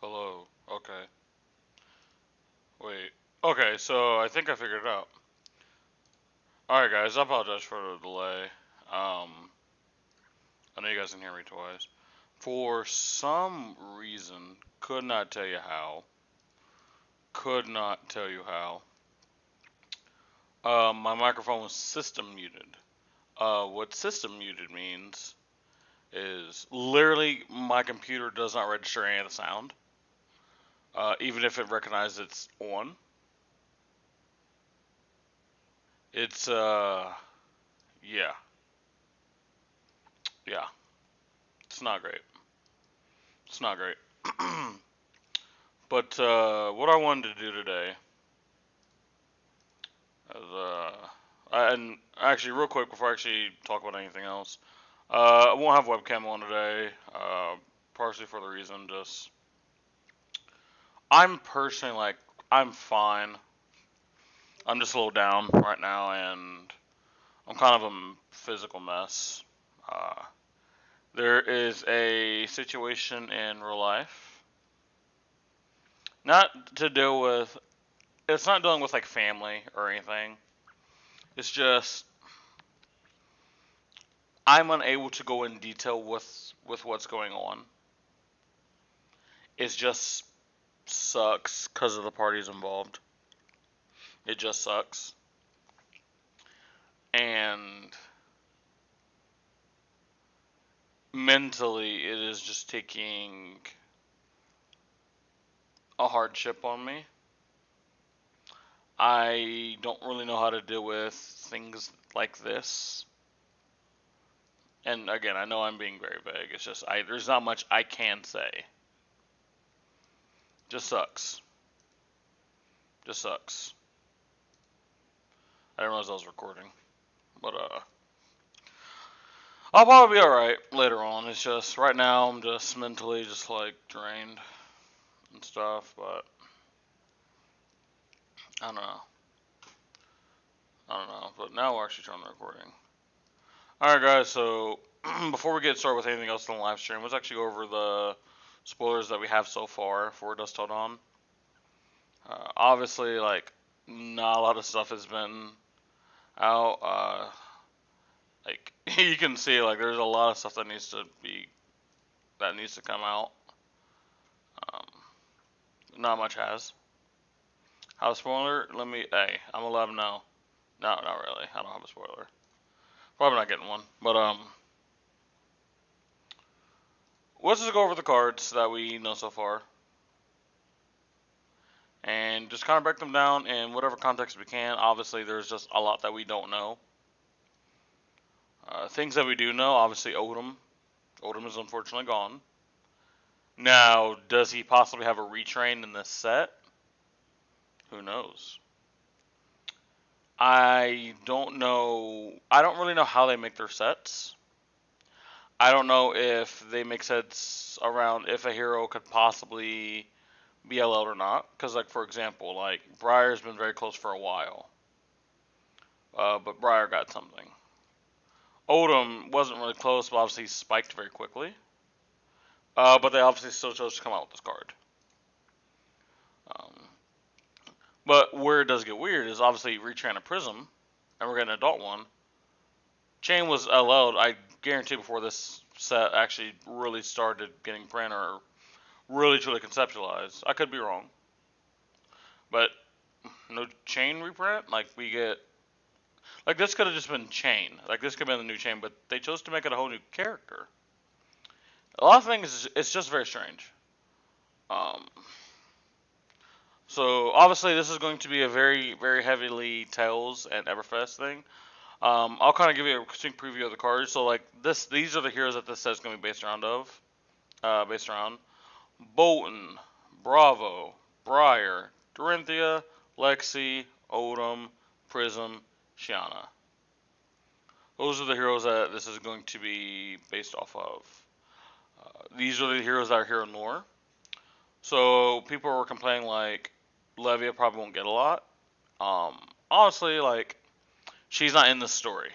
Hello. Okay. Wait. Okay, so I think I figured it out. Alright, guys, I apologize for the delay. I know you guys can hear me twice. For some reason, could not tell you how. Could not tell you how. My microphone was system muted. What system muted means is literally my computer does not register any of the sound, even if it recognizes it's on. It's, yeah, yeah. It's not great. It's not great. But what I wanted to do today is, and actually, real quick before I actually talk about anything else, I won't have webcam on today. Partially for the reason just I'm personally like I'm fine. I'm just a little down right now, and I'm kind of a physical mess. Uh, there is a situation in real life, not to deal with. It's not dealing with like family or anything. It's just I'm unable to go in detail with what's going on. It just sucks because of the parties involved. It just sucks, and mentally, it is just taking a hardship on me. I don't really know how to deal with things like this. And again, I know I'm being very vague. It's just there's not much I can say. Just sucks. Just sucks. I didn't realize I was recording, but I'll probably be alright later on. It's just right now I'm just mentally just like drained and stuff, but I don't know. I don't know. But now we're actually trying the recording. Alright guys, so before we get started with anything else in the live stream, let's actually go over the spoilers that we have so far for Dust Till Dawn. Obviously, like, not a lot of stuff has been out. Like you can see, like there's a lot of stuff that needs to come out. Um, Not much has. How spoiler? Let me. Hey, I'm 11 now. No, not really. I don't have a spoiler. Probably not getting one. But let's just go over the cards that we know so far, and just kind of break them down in whatever context we can. Obviously, there's just a lot that we don't know. Things that we do know, obviously, Odom. Odom is unfortunately gone. Now, does he possibly have a retrain in this set? Who knows? I don't know. I don't really know how they make their sets. I don't know if they make sets around if a hero could possibly be allowed or not. Because, like, for example, like, Briar's been very close for a while. But Briar got something. Odom wasn't really close, but obviously spiked very quickly. But they obviously still chose to come out with this card. Um, but where it does get weird is obviously Retrain a Prism, and we're getting an adult one. Chain was allowed, I guarantee, before this set actually really started getting printed or really truly conceptualized. I could be wrong. But no chain reprint? Like, we get. Like, this could have just been chain. Like, this could have been the new chain, but they chose to make it a whole new character. A lot of things, it's just very strange. Um, so, obviously, this is going to be a very, very heavily Tails and Everfest thing. I'll kind of give you a quick preview of the cards. So, like, these are the heroes that this set is going to be based around. Bolton, Bravo, Briar, Dorinthia, Lexi, Odom, Prism, Shiana. Those are the heroes that this is going to be based off of. These are the heroes that are here in lore. So people were complaining like Levia probably won't get a lot. Honestly, like she's not in the story,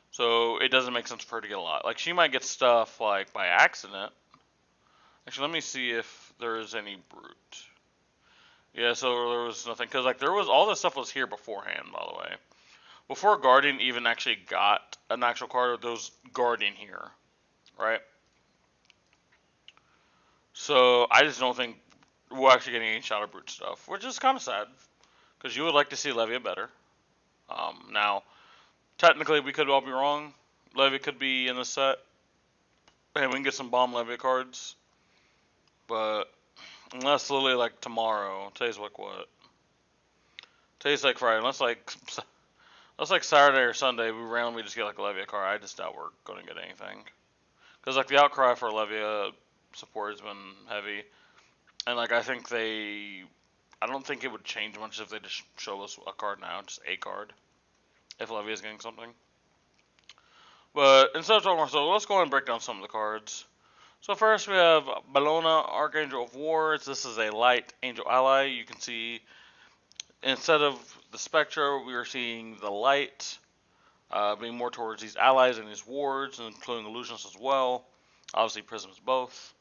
so it doesn't make sense for her to get a lot. Like she might get stuff like by accident, Actually, let me see if there is any brute. Yeah, so there was nothing because like there was all this stuff was here beforehand. By the way, before Guardian even actually got an actual card, there was Guardian here, right? So I just don't think we're actually getting any Shadow Brute stuff, which is kind of sad because you would like to see Levia better. Now, technically, we could all be wrong. Levia could be in the set, and we can get some bomb Levia cards, but unless literally like tomorrow, today's like what? Today's like Friday. Unless like Saturday or Sunday, we randomly just get like a Levia card. I just doubt we're gonna get anything because like the outcry for Levia support has been heavy, and like I don't think it would change much if they just show us a card now, just a card, if Levy is getting something. But instead of talking more, so let's go ahead and break down some of the cards. So first we have Bellona, Archangel of Wars. This is a light angel ally. You can see instead of the Spectra, we are seeing the light being more towards these allies and these wards, including illusions as well. Obviously, Prism's both.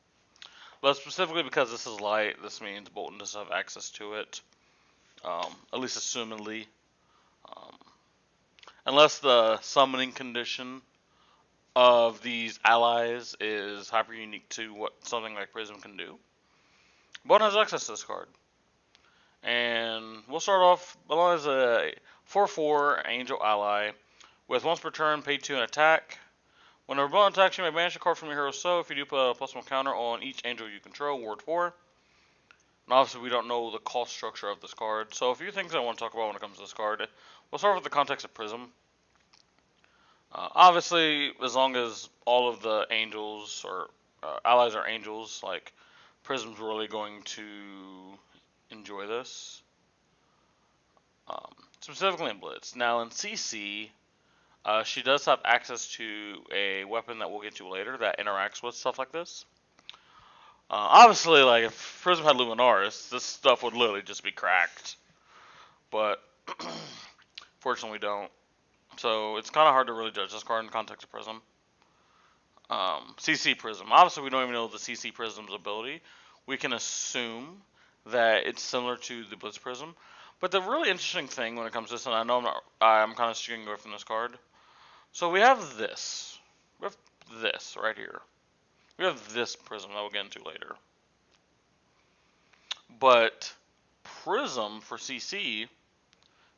But specifically because this is light, this means Bolton doesn't have access to it. At least assumedly. Um, unless the summoning condition of these allies is hyper unique to what something like Prism can do. Bolton has access to this card. And we'll start off. Bolton is a 4/4 Angel ally with once per turn, pay 2 and attack. Whenever Bolton attacks, you may banish a card from your hero. So if you do, put a +1 counter on each Angel you control, Ward 4. And obviously, we don't know the cost structure of this card. So a few things I want to talk about when it comes to this card. We'll start with the context of Prism. Obviously, as long as all of the angels or allies are angels, like Prism's really going to enjoy this. Specifically in Blitz. Now in CC, she does have access to a weapon that we'll get to later that interacts with stuff like this. Obviously, like if Prism had Luminaris, this stuff would literally just be cracked. But fortunately, we don't. So it's kind of hard to really judge this card in the context of Prism. CC Prism. Obviously, we don't even know the CC Prism's ability. We can assume that it's similar to the Blitz Prism. But the really interesting thing when it comes to this, and I know I'm kind of steering away from this card. So we have this. We have this right here. We have this Prism that we'll get into later. But Prism for CC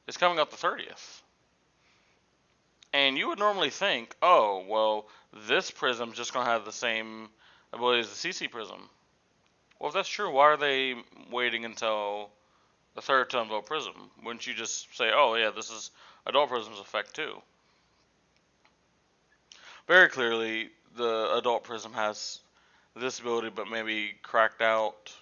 is coming up the 30th. And you would normally think, oh, well, this Prism's just going to have the same ability as the CC Prism. Well, if that's true, why are they waiting until the third to unveil Prism? Wouldn't you just say, oh, yeah, this is Adult Prism's effect too? Very clearly, the Adult Prism has this ability, but maybe cracked out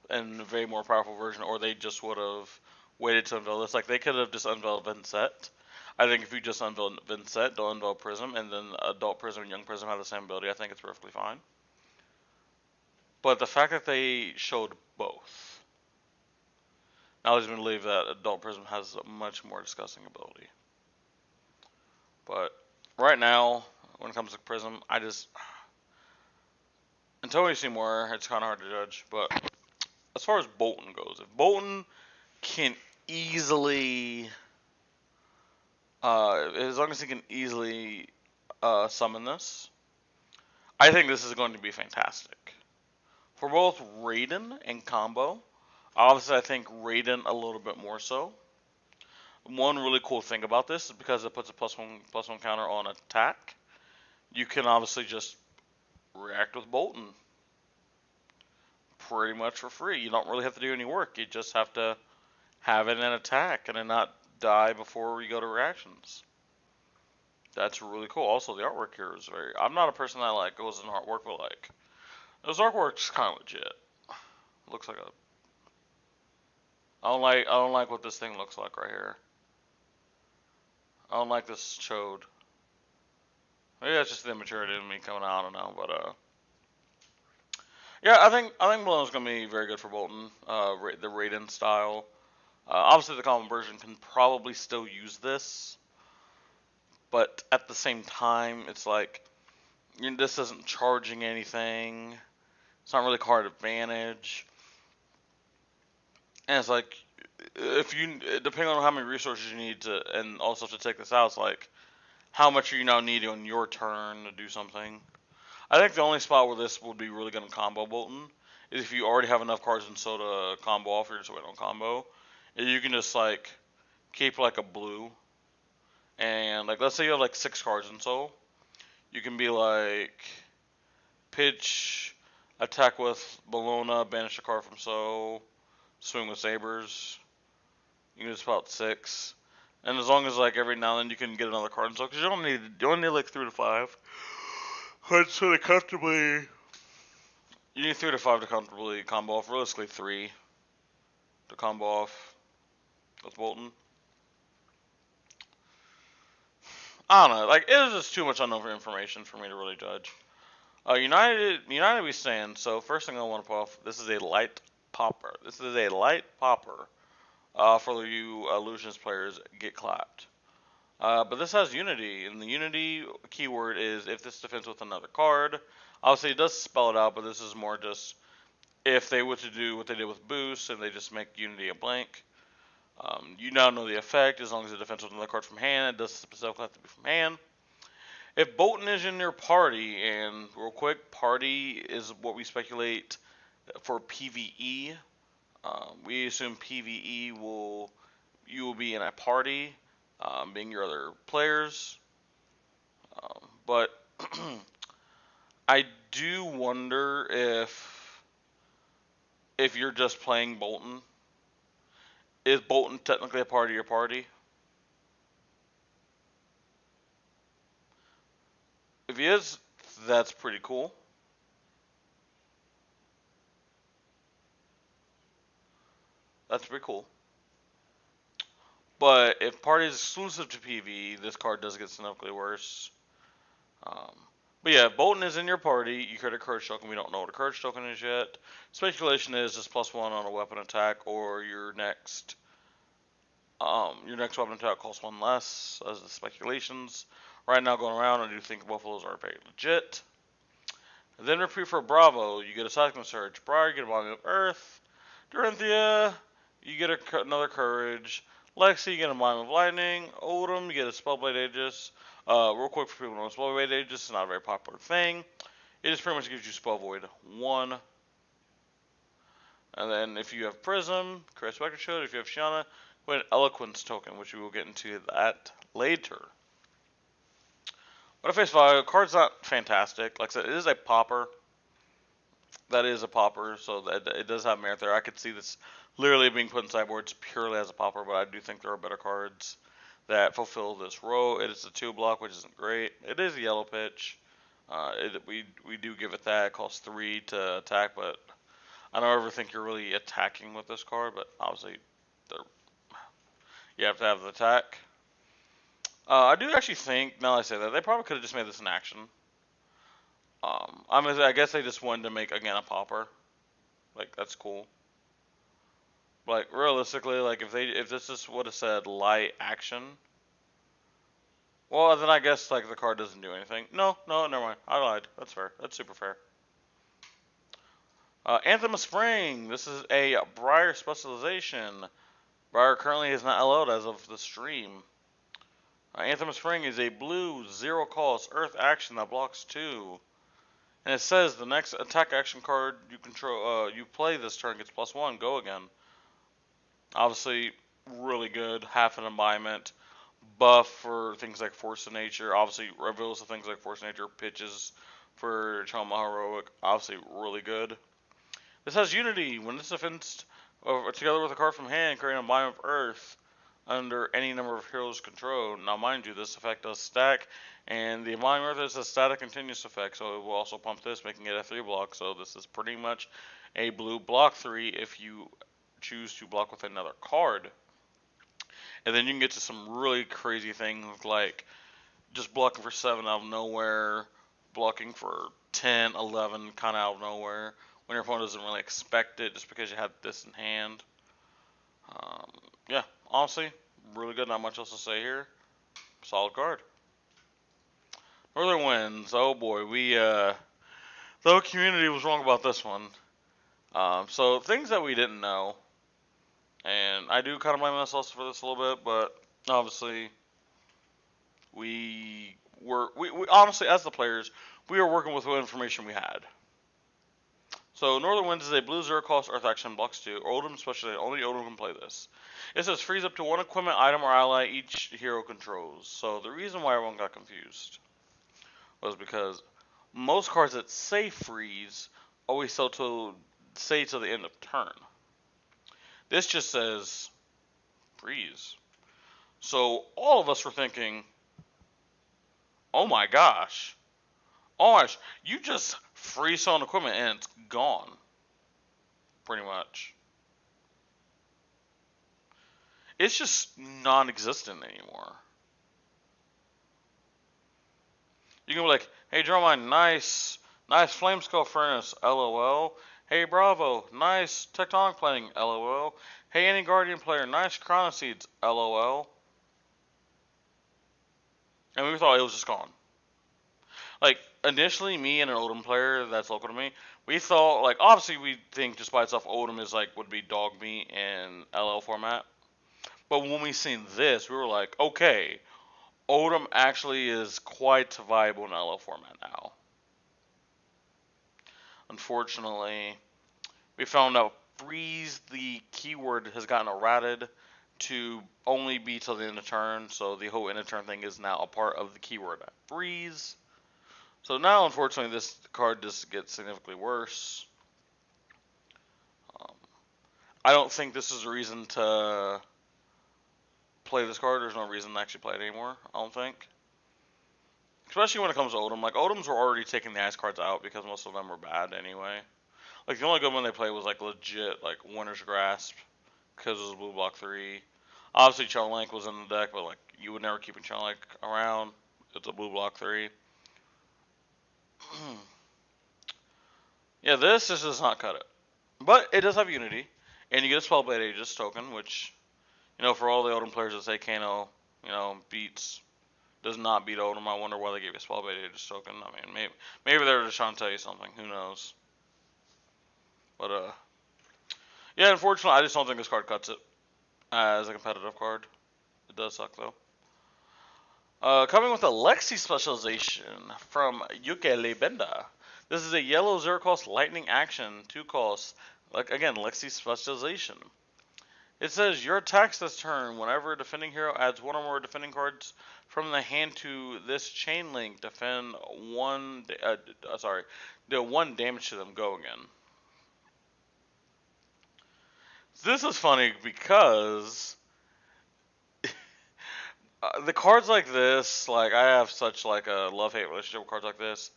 in a very more powerful version, or they just would have waited to unveil this. Like, they could have just unveiled Vincent. I think if you just unveil Vincent, don't unveil Prism, and then Adult Prism and Young Prism have the same ability, I think it's perfectly fine. But the fact that they showed both, now leads me to believe that Adult Prism has a much more disgusting ability. But right now, when it comes to Prism, until we see more, it's kind of hard to judge. But as far as Bolton goes, if Bolton can easily, as long as he can easily summon this, I think this is going to be fantastic. For both Raiden and Combo, obviously I think Raiden a little bit more so. One really cool thing about this is because it puts a +1 counter on attack, you can obviously just react with Bolton pretty much for free. You don't really have to do any work. You just have to have it in attack and then not die before you go to reactions. That's really cool. Also, the artwork here is very. I'm not a person that like goes in artwork, but like this artwork's kind of legit. Looks like a. I don't like what this thing looks like right here. I don't like this chode. Maybe that's just the immaturity in me coming out. I don't know, but yeah, I think Malone's gonna be very good for Bolton. The Raiden style. Obviously, the common version can probably still use this, but at the same time, it's like this isn't charging anything. It's not really card advantage. And it's like, if you, depending on how many resources you need to, and also to take this out, it's like, how much are you now needing on your turn to do something? I think the only spot where this would be really going to combo Bolton is if you already have enough cards in Soul to combo off, or you're just waiting on combo. You can just like keep like a blue, and like let's say you have like 6 cards in Soul, you can be like pitch, attack with Bologna, banish a card from Soul, swing with Sabers. You can just put out 6. And as long as like every now and then you can get another card in Soul, because you only need like 3 to 5 cards to comfortably. You need 3 to 5 to comfortably combo off. Realistically, 3 to combo off with Bolton. I don't know. Like it is just too much unknown information for me to really judge. United we stand. So first thing I want to put off. This is a light popper. This is a light popper. For you illusionist players, get clapped. But this has Unity, and the Unity keyword is if this defends with another card. Obviously, it does spell it out, but this is more just if they were to do what they did with Boost and they just make Unity a blank. You now know the effect. As long as it defends with another card from hand, it does specifically have to be from hand. If Bolton is in your party, and real quick, party is what we speculate for PvE. We assume PvE you will be in a party, being your other players. But I do wonder if you're just playing Bolton, is Bolton technically a part of your party? If he is, that's pretty cool. That's pretty cool. But if party is exclusive to PvE, this card does get significantly worse. Um, but yeah, Bolton is in your party. You create a courage token. We don't know what a courage token is yet. Speculation is just +1 on a weapon attack, or your next weapon attack costs 1 less. As the speculations right now going around, I do think both of those are very legit. And then reprieve for Bravo. You get a Seismic Surge. Briar, you get a Volume of Earth. Dorinthia, you get another Courage. Lexi, you get a Mime of Lightning. Odom, you get a Spellblade Aegis. Real quick for people who know Spellblade Aegis, it's not a very popular thing. It just pretty much gives you Spell Void 1. And then if you have Prism, create Spectre Shield. If you have Shiana, go an Eloquence token, which we will get into that later. But at face value, card's not fantastic. Like I said, it is a popper. That is a popper, so that it does have merit there. I could see this literally being put in sideboards purely as a popper, but I do think there are better cards that fulfill this role. It is a 2-block, which isn't great. It is a yellow pitch. We do give it that. It costs 3 to attack, but I don't ever think you're really attacking with this card. But obviously, you have to have the attack. I do actually think, now that I say that, they probably could have just made this an action. I guess they just wanted to make, again, a popper. Like, that's cool. Like, realistically, like, if this just would have said light action, well, then I guess, like, the card doesn't do anything. No, never mind. I lied. That's fair. That's super fair. Anthem of Spring. This is a Briar specialization. Briar currently is not allowed as of the stream. Anthem of Spring is a blue, 0-cost Earth action that blocks 2. And it says the next attack action card you control, you play this turn gets +1. Go again. Obviously, really good. Half an embodiment. Buff for things like Force of Nature. Obviously, reveals the things like Force of Nature. Pitches for Trauma Heroic. Obviously, really good. This has Unity. When this defends together with a card from hand, creating a Embodiment of Earth under any number of heroes' control. Now, mind you, this effect does stack, and the Embodiment of Earth is a static continuous effect, so it will also pump this, making it a 3-block. So this is pretty much a blue block 3 if you choose to block with another card. And then you can get to some really crazy things like just blocking for 7 out of nowhere, blocking for 10, 11 kind of out of nowhere, when your opponent doesn't really expect it just because you have this in hand. Yeah, honestly, really good. Not much else to say here. Solid card. Northern Winds. Oh boy, The community was wrong about this one. So things that we didn't know, and I do kind of blame myself for this a little bit, but obviously we honestly, as the players, we were working with what information we had. So Northern Winds is a blue zero cost Earth action, blocks 2. Odin specialty, only Odin can play this. It says freeze up to one equipment, item, or ally each hero controls. So the reason why everyone got confused was because most cards that say freeze always say till the end of turn. This just says freeze. So all of us were thinking, oh my gosh. Oh my gosh, you just freeze on equipment and it's gone. Pretty much. It's just non-existent anymore. You can be like, hey Drumline, nice Flame Skull Furnace, LOL. Hey Bravo, nice Tectonic Plating, LOL. Hey any Guardian player, nice Chronoseeds, LOL. And we thought it was just gone. Like, initially, me and an Odin player that's local to me, we thought, like, obviously we think just by itself Odin is like, would be dog meat in LL format. But when we seen this, we were like, okay, Odin actually is quite viable in LL format now. Unfortunately, we found out freeze, the keyword, has gotten errated to only be till the end of turn, so the whole end of turn thing is now a part of the keyword freeze. So now, unfortunately, this card just gets significantly worse. Um, I don't think this is a reason to play this card. There's no reason to actually play it anymore, I don't think. Especially when it comes to Odin. Like, Odins were already taking the ice cards out because most of them were bad anyway. Like, the only good one they played was, like, legit, like, Winter's Grasp, because it was blue block 3. Obviously, Charlink was in the deck, but, like, you would never keep a Charlink around. It's a blue block 3. Yeah, this just does not cut it. But it does have Unity, and you get a Spellblade Aegis token, which, for all the Odin players that say Kano, does not beat Odin, I wonder why they gave you a Spellblade Aegis token. I mean, maybe they're just trying to tell you something. Who knows? But, yeah, unfortunately, I just don't think this card cuts it as a competitive card. It does suck, though. Coming with a Lexi specialization from Yukele Benda. This is a yellow 0 cost lightning action, 2 costs. Like, again, Lexi specialization. It says your attacks this turn whenever a defending hero adds one or more defending cards from the hand to this chain link. Defend one. Do 1 damage to them. Go again. This is funny because the cards like this, like I have such like a love-hate relationship with cards like this.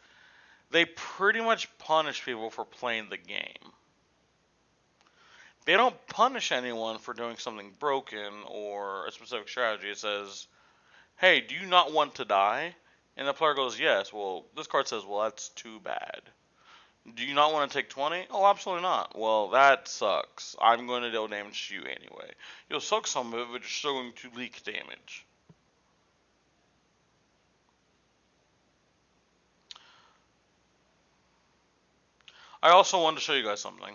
They pretty much punish people for playing the game. They don't punish anyone for doing something broken or a specific strategy. It says, hey, do you not want to die? And the player goes, yes. Well, this card says, well, that's too bad. Do you not want to take 20? Oh, absolutely not. Well, that sucks. I'm going to deal damage to you anyway. You'll suck some of it, but you're still going to leak damage. I also wanted to show you guys something.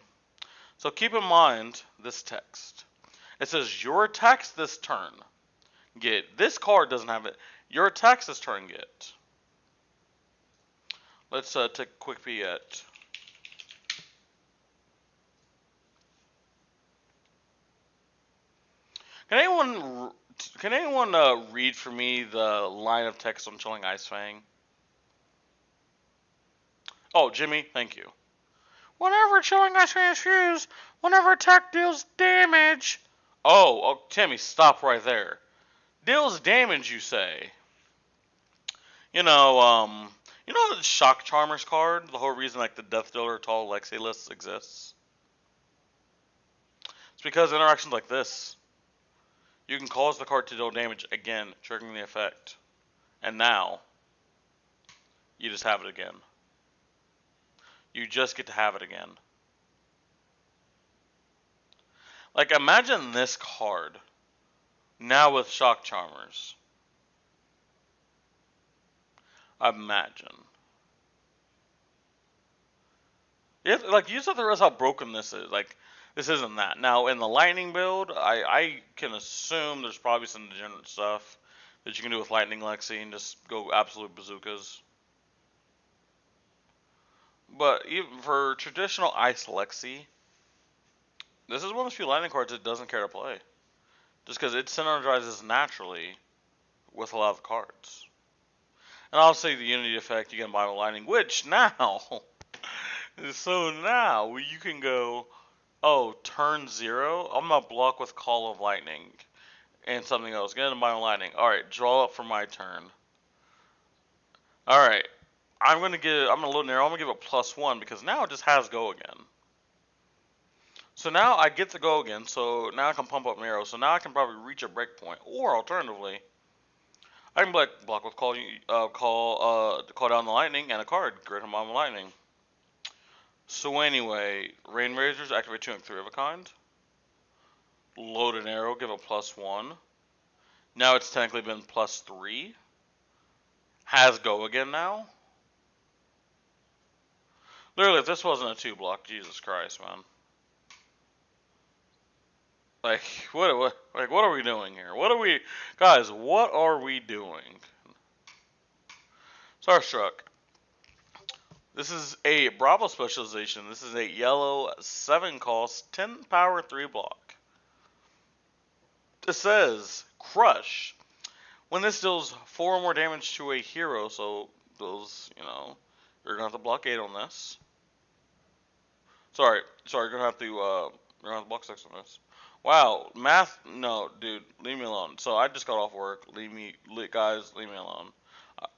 So keep in mind this text. It says, your attacks this turn get. This card doesn't have it. Your attacks this turn get. Let's take a quick peek at. Can anyone read for me the line of text on Chilling Ice Fang? Oh, Jimmy, thank you. Whenever Chilling Ice Fang is fused, whenever attack deals damage. Oh, Timmy, stop right there. Deals damage, you say? The Shock Charmers card? The whole reason like the Death Dealer Tall Lexi list exists? It's because interactions like this. You can cause the card to deal damage again, triggering the effect. And now, you just have it again. You just get to have it again. Like, imagine this card now with Shock Charmers. Imagine. Like, you just have to realize how broken this is. Like, this isn't that. Now, in the lightning build, I can assume there's probably some degenerate stuff that you can do with lightning Lexi and just go absolute bazookas. But even for traditional ice Lexi, this is one of the few lightning cards that doesn't care to play. Just because it synergizes naturally with a lot of the cards. And obviously the Unity effect you get by lightning, which now, so now you can go, oh, turn 0, I'm gonna block with Call of Lightning and something else. Get into Bio Lightning. Alright, draw up for my turn. Alright. I'm gonna load an arrow, I'm gonna give it +1 because now it just has go again. So now I get to go again, so now I can pump up my arrow. So now I can probably reach a breakpoint. Or alternatively, I can block with call down the lightning and a card, Great Hamama Lightning. So anyway, Rain Razors activate 2 and 3 of a kind. Load an arrow, give it +1. Now it's technically been +3. Has go again now. Literally, if this wasn't a 2-block, Jesus Christ, man. Like, what are we doing here? Guys, what are we doing? Starstruck. This is a Bravo specialization. This is a yellow 7 cost, 10 power, 3 block. It says Crush. When this deals 4 or more damage to a hero, so those, you're gonna have to block 8 on this. Sorry, you're gonna have to block 6 on this. Wow, math? No, dude, leave me alone. So I just got off work. Guys, leave me alone.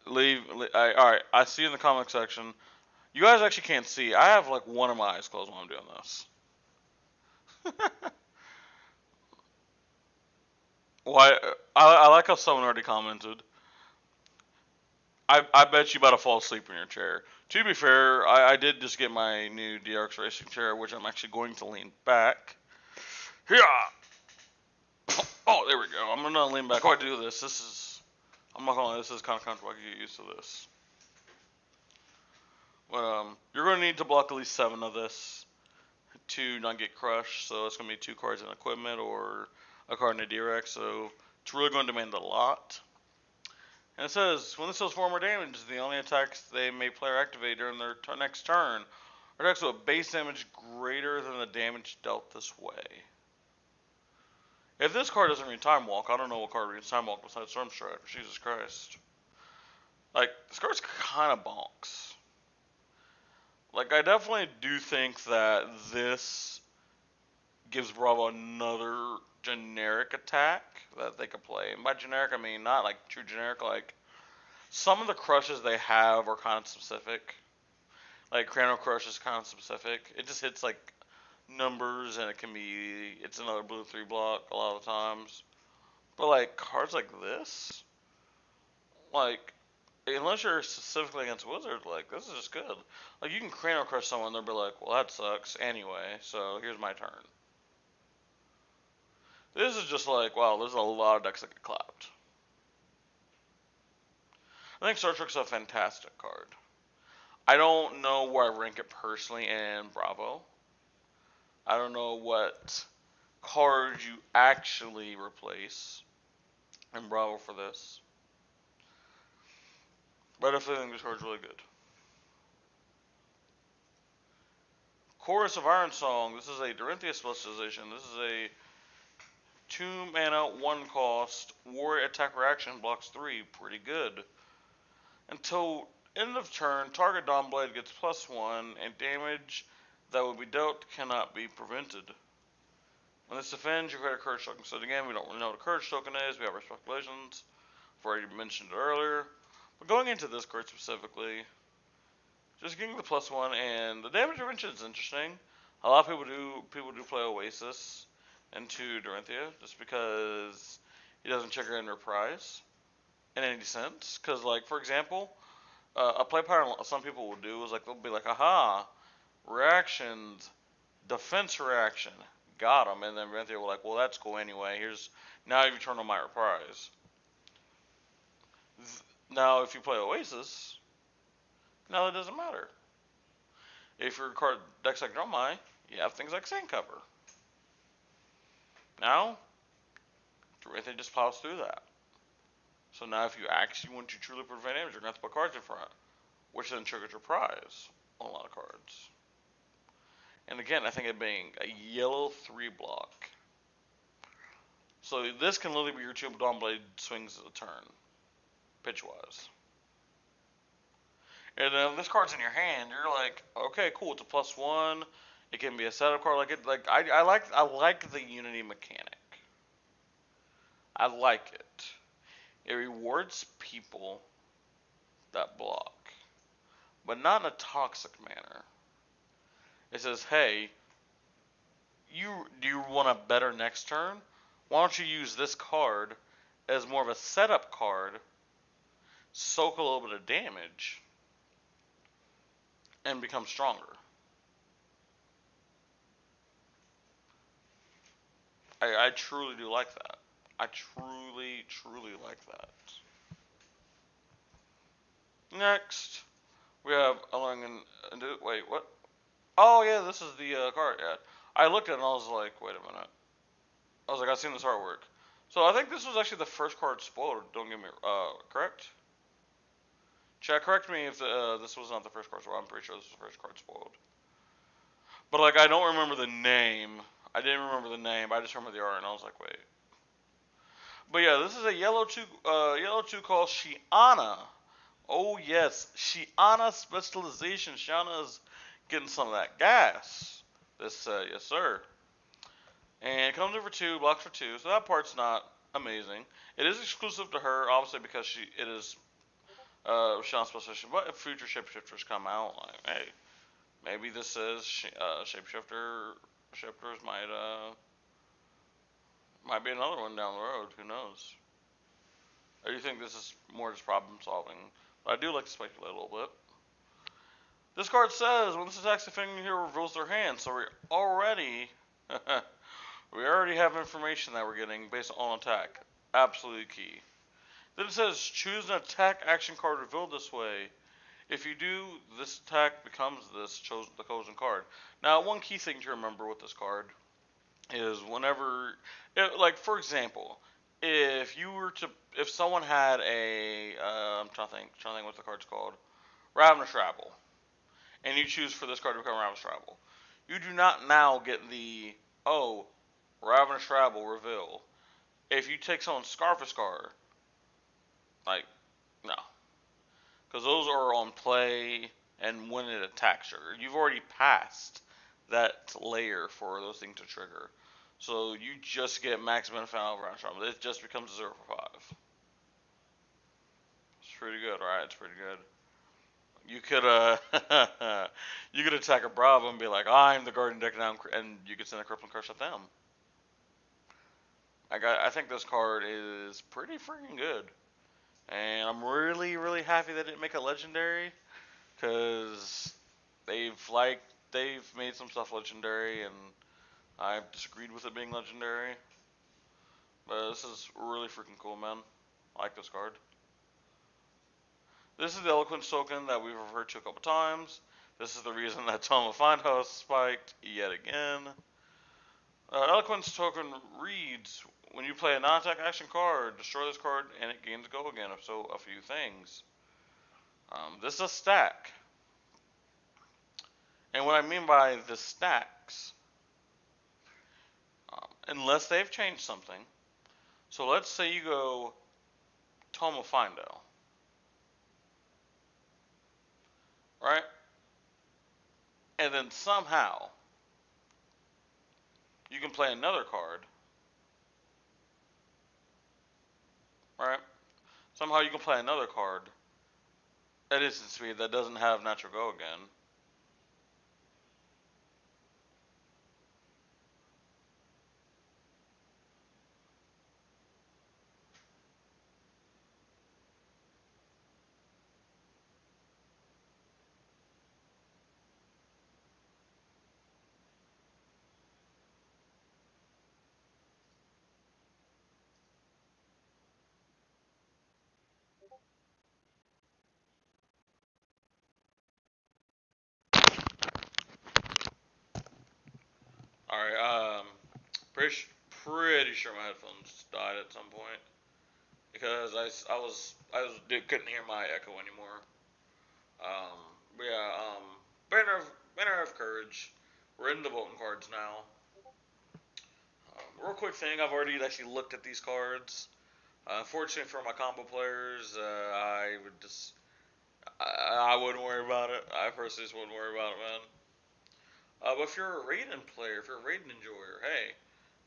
Alright, I see you in the comment section. You guys actually can't see. I have like one of my eyes closed while I'm doing this. Why? I like how someone already commented. I bet you about to fall asleep in your chair. To be fair, I did just get my new DRX racing chair, which I'm actually going to lean back. Yeah. Oh, there we go. I'm gonna lean back. Oh, I do this. I'm not gonna lie, this is kind of comfortable. I can get used to this. But you're gonna need to block at least 7 of this to not get crushed. So it's gonna be 2 cards in equipment or a card in a DRX. So it's really going to demand a lot. And it says, when this deals 4 more damage, the only attacks they may play or activate during their next turn are attacks with base damage greater than the damage dealt this way. If this card doesn't read Time Walk, I don't know what card reads Time Walk besides Stormstrike. Jesus Christ. Like, this card's kind of bonks. Like, I definitely do think that this gives Bravo another generic attack that they could play. And by generic, I mean not like true generic, like some of the crushes they have are kind of specific. Like Chrono Crush is kind of specific. It just hits like numbers and it's another blue 3 block a lot of times. But like cards like this, like unless you're specifically against Wizard, like this is just good. Like you can Chrono Crush someone, they'll be like, well that sucks anyway, so here's my turn. This is just like, wow, there's a lot of decks that get clapped. I think Star Trek's a fantastic card. I don't know where I rank it personally in Bravo. I don't know what cards you actually replace in Bravo for this. But I definitely think this card's really good. Chorus of Ironsong. This is a Dorinthia specialization. This is a 2 mana, 1 cost, warrior attack reaction, blocks 3. Pretty good. Until end of turn, target Dawnblade gets +1, and damage that would be dealt cannot be prevented. When this defends, you create a courage token. So again, we don't really know what a courage token is. We have our speculations. I've already mentioned it earlier. But going into this card specifically, just getting the +1 and the damage prevention is interesting. A lot of people do play Oasis into Dorinthia just because he doesn't check her Enterprise in any sense. Because like for example, a play pattern some people will do is like they'll be like, aha, reactions, defense reaction, got him, and then Dorinthia will like, well that's cool anyway. Now you turn on my Reprise. Now if you play Oasis, now it doesn't matter. If your card deck's like Dromai, you have things like Sand Cover. Now, everything just plows through that. So now if you actually want to truly prevent damage, you're going to have to put cards in front, which then triggers your prize on a lot of cards. And again, I think it being a yellow 3 block. So this can literally be your two Dawnblade swings of the turn, pitch wise. And then if this card's in your hand, you're like, okay, cool, it's a +1. It can be a setup card. I like the Unity mechanic. I like it. It rewards people that block, but not in a toxic manner. It says, hey, do you want a better next turn? Why don't you use this card as more of a setup card, soak a little bit of damage, and become stronger. I truly do like that. I truly, truly like that. Next, we have Along and wait, what? Oh yeah, this is the card. Yeah, I looked at it and I was like, wait a minute. I was like, I've seen this artwork. So I think this was actually the first card spoiled. Don't get me correct. Chat, correct me if this was not the first card spoiled. I'm pretty sure this was the first card spoiled. But like, I don't remember the name. I didn't remember the name. I just remember the art, and I was like, wait. But yeah, this is a yellow two called Shiana. Oh yes, Shiana specialization. Shiana's getting some of that gas. This yes sir. And it comes in for 2, blocks for 2, so that part's not amazing. It is exclusive to her, obviously, because it is Shiana's specialization. But if future shapeshifters come out, like, hey, maybe this is shapeshifter shifters might be another one down the road. Who knows? I do think this is more just problem solving. But I do like to speculate a little bit. This card says when this attacks, the thing here reveals their hand. So we already have information that we're getting based on attack. Absolutely key. Then it says choose an attack action card revealed this way. If you do, this attack becomes the chosen card. Now, one key thing to remember with this card is like for example, if someone had I'm trying to think what the card's called, Ravenous Rabble, and you choose for this card to become Ravenous Rabble, you do not now get the oh Ravenous Rabble reveal. If you take someone's Scarfiscar, like no, because those are on play and when it attacks you, you've already passed that layer for those things to trigger. So you just get max benefit out of round trauma. It just becomes a 0 for 5. It's pretty good, right? It's pretty good. You could you could attack a Bravo and be like, I'm the Guardian Deck now, and you could send a Crippling Curse at them. I think this card is pretty freaking good, and I'm really really happy they didn't make it legendary, because they've made some stuff legendary, and I've disagreed with it being legendary. But this is really freaking cool, man. I like this card. This is the Eloquence token that we've referred to a couple times. This is the reason that Tome of Findhouse spiked yet again. Eloquence token reads, when you play a non-attack action card, destroy this card and it gains go again. So a few things. This is a stack. And what I mean by the stacks, unless they've changed something. So let's say you go Tome of Findo, right? And then somehow you can play another card, right? Somehow you can play another card at instant speed that doesn't have natural go again. pretty sure my headphones died at some point because couldn't hear my echo anymore. Um, but yeah, Banner of Courage. We're in the Bolton cards now. Real quick thing, I've already actually looked at these cards. Unfortunately for my combo players, I wouldn't worry about it. I personally just wouldn't worry about it, man. But if you're a Raiden player, if you're a Raiden enjoyer, hey,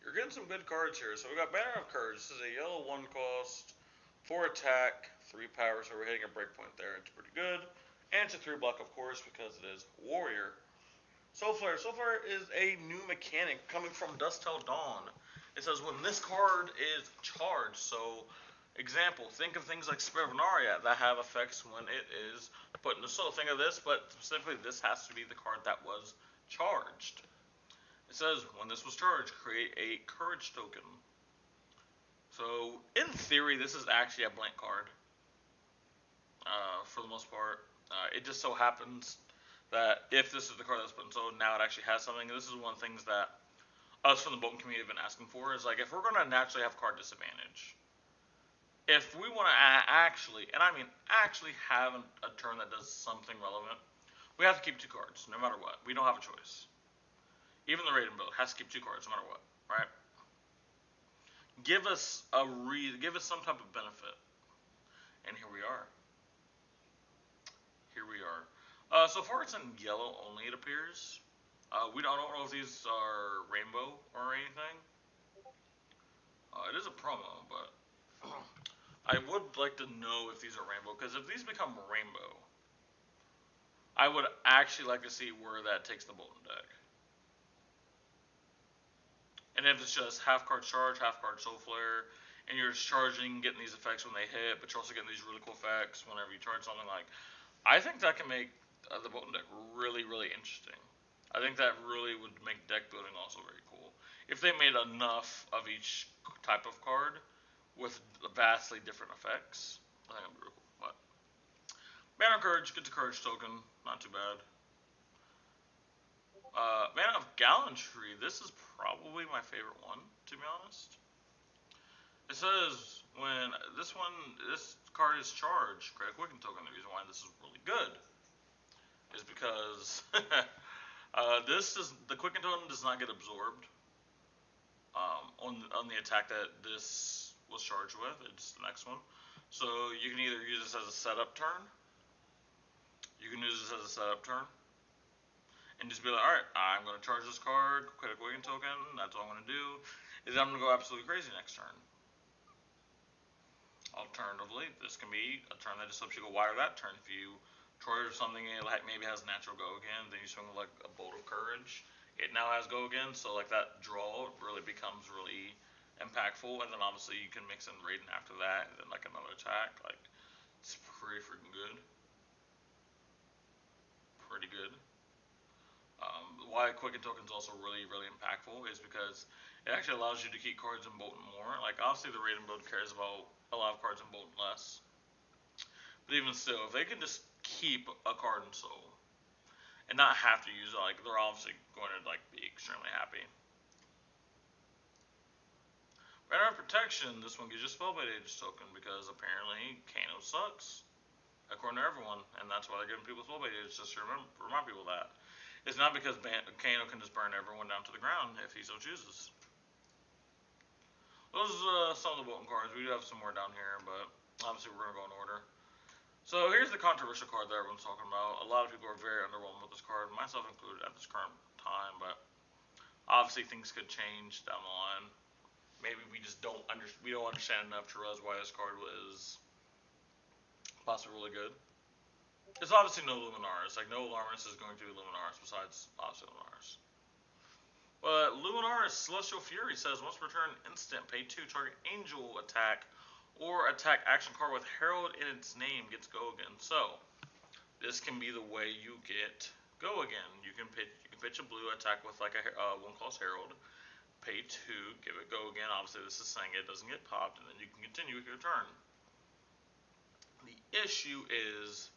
you're getting some good cards here. So we got Banner of Courage. This is a yellow 1 cost, 4 attack, 3 power, so we're hitting a breakpoint there. It's pretty good. And it's a 3 block, of course, because it is Warrior. Soul Flare. Soul Flare is a new mechanic coming from Dusk Till Dawn. It says when this card is charged, so example, think of things like Spirit of Naria that have effects when it is put into soul. Think of this, but specifically this has to be the card that was charged. It says when this was charged, create a courage token. So in theory, this is actually a blank card. For the most part, it just so happens that if this is the card that's put in, so now it actually has something. This is one of the things that us from the Bolton community have been asking for is like if we're going to naturally have card disadvantage, if we want to actually, and I mean actually have a turn that does something relevant, we have to keep 2 cards no matter what. We don't have a choice. Even the Raiden build has to keep 2 cards no matter what, right? Give us some type of benefit, and here we are. Here we are. So far it's in yellow only, it appears. I don't know if these are rainbow or anything. It is a promo, but I would like to know if these are rainbow, because if these become rainbow, I would actually like to see where that takes the Bolton deck. And if it's just half card charge, half card soul flare, and you're just charging, getting these effects when they hit, but you're also getting these really cool effects whenever you charge something, like, I think that can make the Bolton deck really, really interesting. I think that really would make deck building also very cool. If they made enough of each type of card with vastly different effects, I think it'd be really cool. But Mana of Courage gets a Courage token, not too bad. Mana of Gallantry, this is probably my favorite one, to be honest. It says when this card is charged, create a Quicken token. The reason why this is really good is because the Quicken token does not get absorbed on the attack that this was charged with. It's the next one. So you can either use this as a setup turn. You can use this as a setup turn. And just be like, alright, I'm going to charge this card, create a Quicken token, that's all I'm going to do. Is I'm going to go absolutely crazy next turn. Alternatively, this can be a turn that just helps you go wider that turn. If you charge something like maybe has natural go again, then you swing like a Bolt of Courage. It now has go again, so like that draw really becomes really impactful. And then obviously you can mix in Raiden after that, and then like another attack. Like it's pretty freaking good. Pretty good. Why Quicken Token is also really, really impactful is because it actually allows you to keep cards in Bolton more. Like, obviously, the Raiden build cares about a lot of cards in Bolton less. But even still, if they can just keep a card in Soul and not have to use it, like, they're obviously going to, like, be extremely happy. Banner of Protection, this one gives you Spellblade Age token because apparently Kano sucks, according to everyone, and that's why they're giving people Spellblade Age, just to remind people that. It's not because Kano can just burn everyone down to the ground if he so chooses. Those are some of the Bolton cards. We do have some more down here, but obviously we're going to go in order. So here's the controversial card that everyone's talking about. A lot of people are very underwhelmed with this card, myself included at this current time, but obviously things could change down the line. Maybe we just don't understand enough to realize why this card was possibly really good. It's obviously no Luminaris. Like, no Luminaris is going to be Luminaris besides obviously Luminaris. But Luminaris Celestial Fury says once per turn, instant, pay 2, target angel attack or attack action card with Herald in its name gets go again. So this can be the way you get go again. You can pitch a blue attack with like a one cost Herald, pay 2, give it go again. Obviously this is saying it doesn't get popped, and then you can continue with your turn. The issue is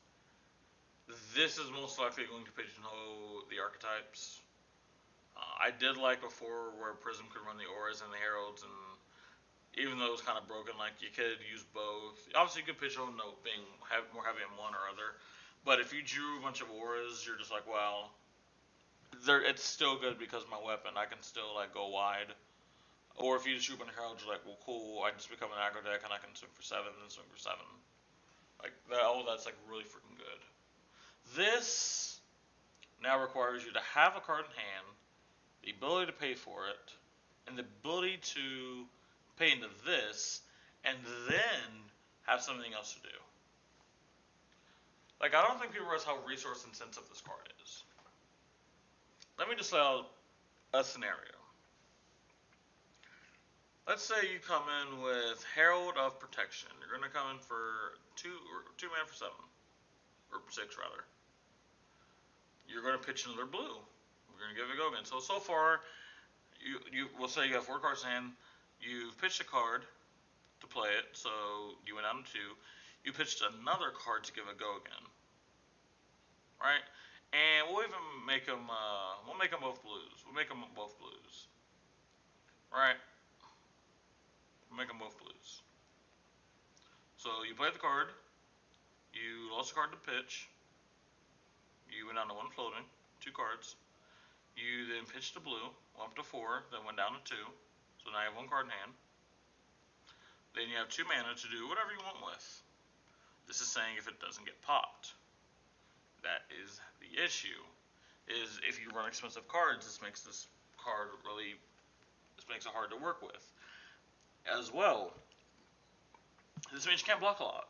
this is most likely going to pigeonhole the archetypes. I did like before where Prism could run the auras and the heralds, and even though it was kind of broken, like you could use both. Obviously, you could pitch on note being more heavy on one or other, but if you drew a bunch of auras, you're just like, well, it's still good because my weapon, I can still like go wide. Or if you just shoot a bunch of heralds, you're like, well, cool, I just become an aggro deck and I can swing for 7 and swing for 7. Like that, all that's like really freaking good. This now requires you to have a card in hand, the ability to pay for it, and the ability to pay into this, and then have something else to do. Like, I don't think people realize how resource intensive this card is. Let me just lay out a scenario. Let's say you come in with Herald of Protection. You're going to come in for two mana for 7, or 6 rather. You're going to pitch another blue. We're going to give it a go again. So far, we'll say you have 4 cards in hand. You've pitched a card to play it, so you went down to 2. You pitched another card to give it a go again, right? And we'll even make them. We'll make them both blues. We'll make them both blues, right? We'll make them both blues. So you played the card. You lost a card to pitch. You went down to 1 floating, 2 cards. You then pitched a blue, went up to 4, then went down to 2. So now you have 1 card in hand. Then you have 2 mana to do whatever you want with. This is saying if it doesn't get popped. That is the issue. Is if you run expensive cards, this makes this card really, this makes it hard to work with. As well, this means you can't block a lot.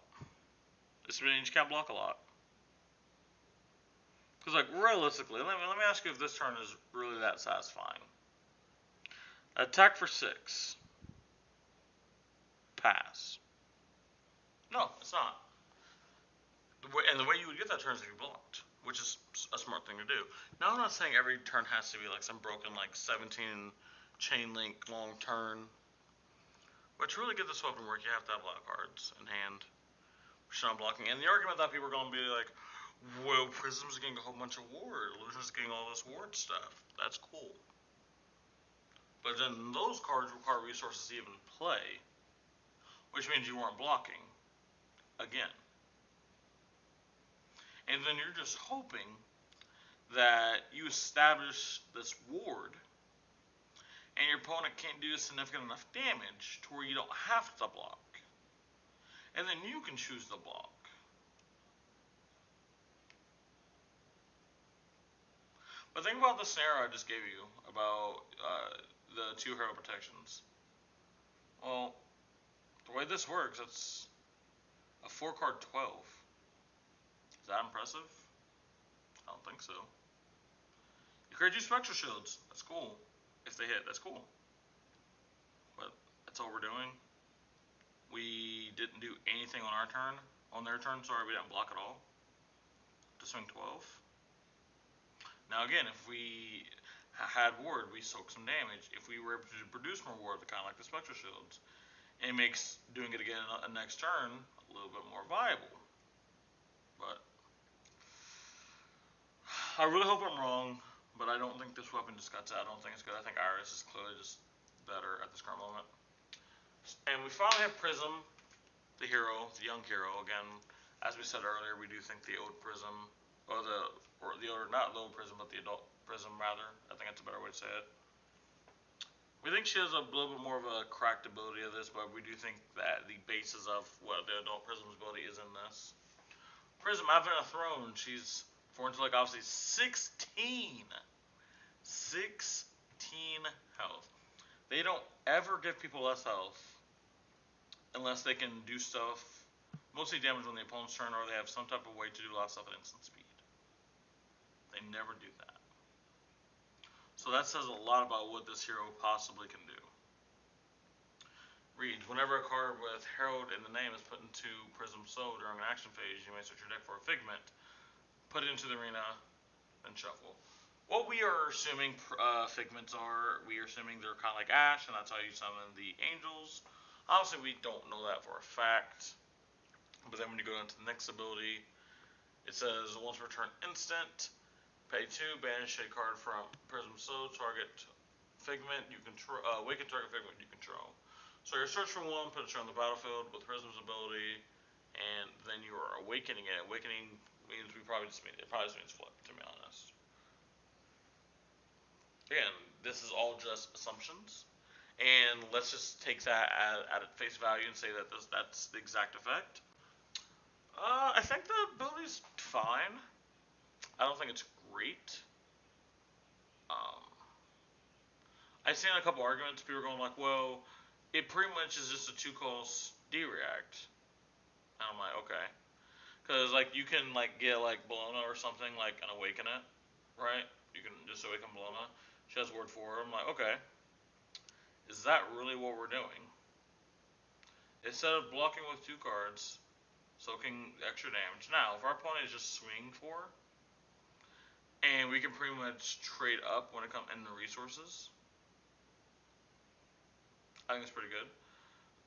This means you can't block a lot. Because, like, realistically, let me ask you if this turn is really that satisfying. Attack for 6. Pass. No, it's not. And the way you would get that turn is if you blocked, which is a smart thing to do. Now, I'm not saying every turn has to be like some broken, like 17 chain link long turn. But to really get this weapon work, you have to have a lot of cards in hand, which is not blocking. And the argument that people are going to be like, well, Prism's getting a whole bunch of ward, Illusion's getting all this ward stuff. That's cool. But then those cards require resources to even play, which means you weren't blocking again. And then you're just hoping that you establish this ward and your opponent can't do significant enough damage to where you don't have to block. And then you can choose to block. But think about the scenario I just gave you about the 2 hero protections. Well, the way this works, it's a 4-card 12. Is that impressive? I don't think so. You create 2 Spectral Shields. That's cool. If they hit, that's cool. But that's all we're doing. We didn't do anything on our turn. On their turn, sorry, we didn't block at all. To swing 12. Now again, if we had ward, we soak some damage. If we were able to produce more ward, kind of like the Spectral Shields, it makes doing it again next turn a little bit more viable. But I really hope I'm wrong, but I don't think this weapon just cuts out. I don't think it's good. I think Iris is clearly just better at this current moment. And we finally have Prism, the hero, the young hero. Again, as we said earlier, we do think the old Prism, or not the old Prism, but the adult Prism rather. I think that's a better way to say it. We think she has a little bit more of a cracked ability of this, but we do think that the basis of what the adult Prism's ability is in this. Prism, Advent of Throne, she's for intellect obviously 16 health. They don't ever give people less health unless they can do stuff, mostly damage on the opponent's turn, or they have some type of way to do a lot of stuff at instant speed. They never do that. So that says a lot about what this hero possibly can do. Reads, whenever a card with Herald in the name is put into Prism Soul during an action phase, you may search your deck for a Figment, put it into the arena, then shuffle. What we are assuming Figments are, we are assuming they're kind of like Ash, and that's how you summon the Angels. Obviously, we don't know that for a fact. But then when you go into the next ability, it says once per turn instant, Pay 2, banish a card from Prism Soul, target figment you control, awaken target figment you control. So you search for 1, put it on the battlefield with Prism's ability, and then you are awakening it. Awakening means it probably just means flip, to be honest. Again, this is all just assumptions, and let's just take that at face value and say that that's the exact effect. I think the ability's fine. I don't think it's great. Um, I've seen a couple arguments. People are going like, "Well, it pretty much is just a 2-cost D-react." And I'm like, okay, because like you can like get like Bologna or something like and awaken it, right? You can just awaken Bologna. She has word 4. I'm like, okay, is that really what we're doing? Instead of blocking with 2 cards, soaking extra damage. Now, if our opponent is just swinging 4, and we can pretty much trade up when it comes in the resources, I think it's pretty good.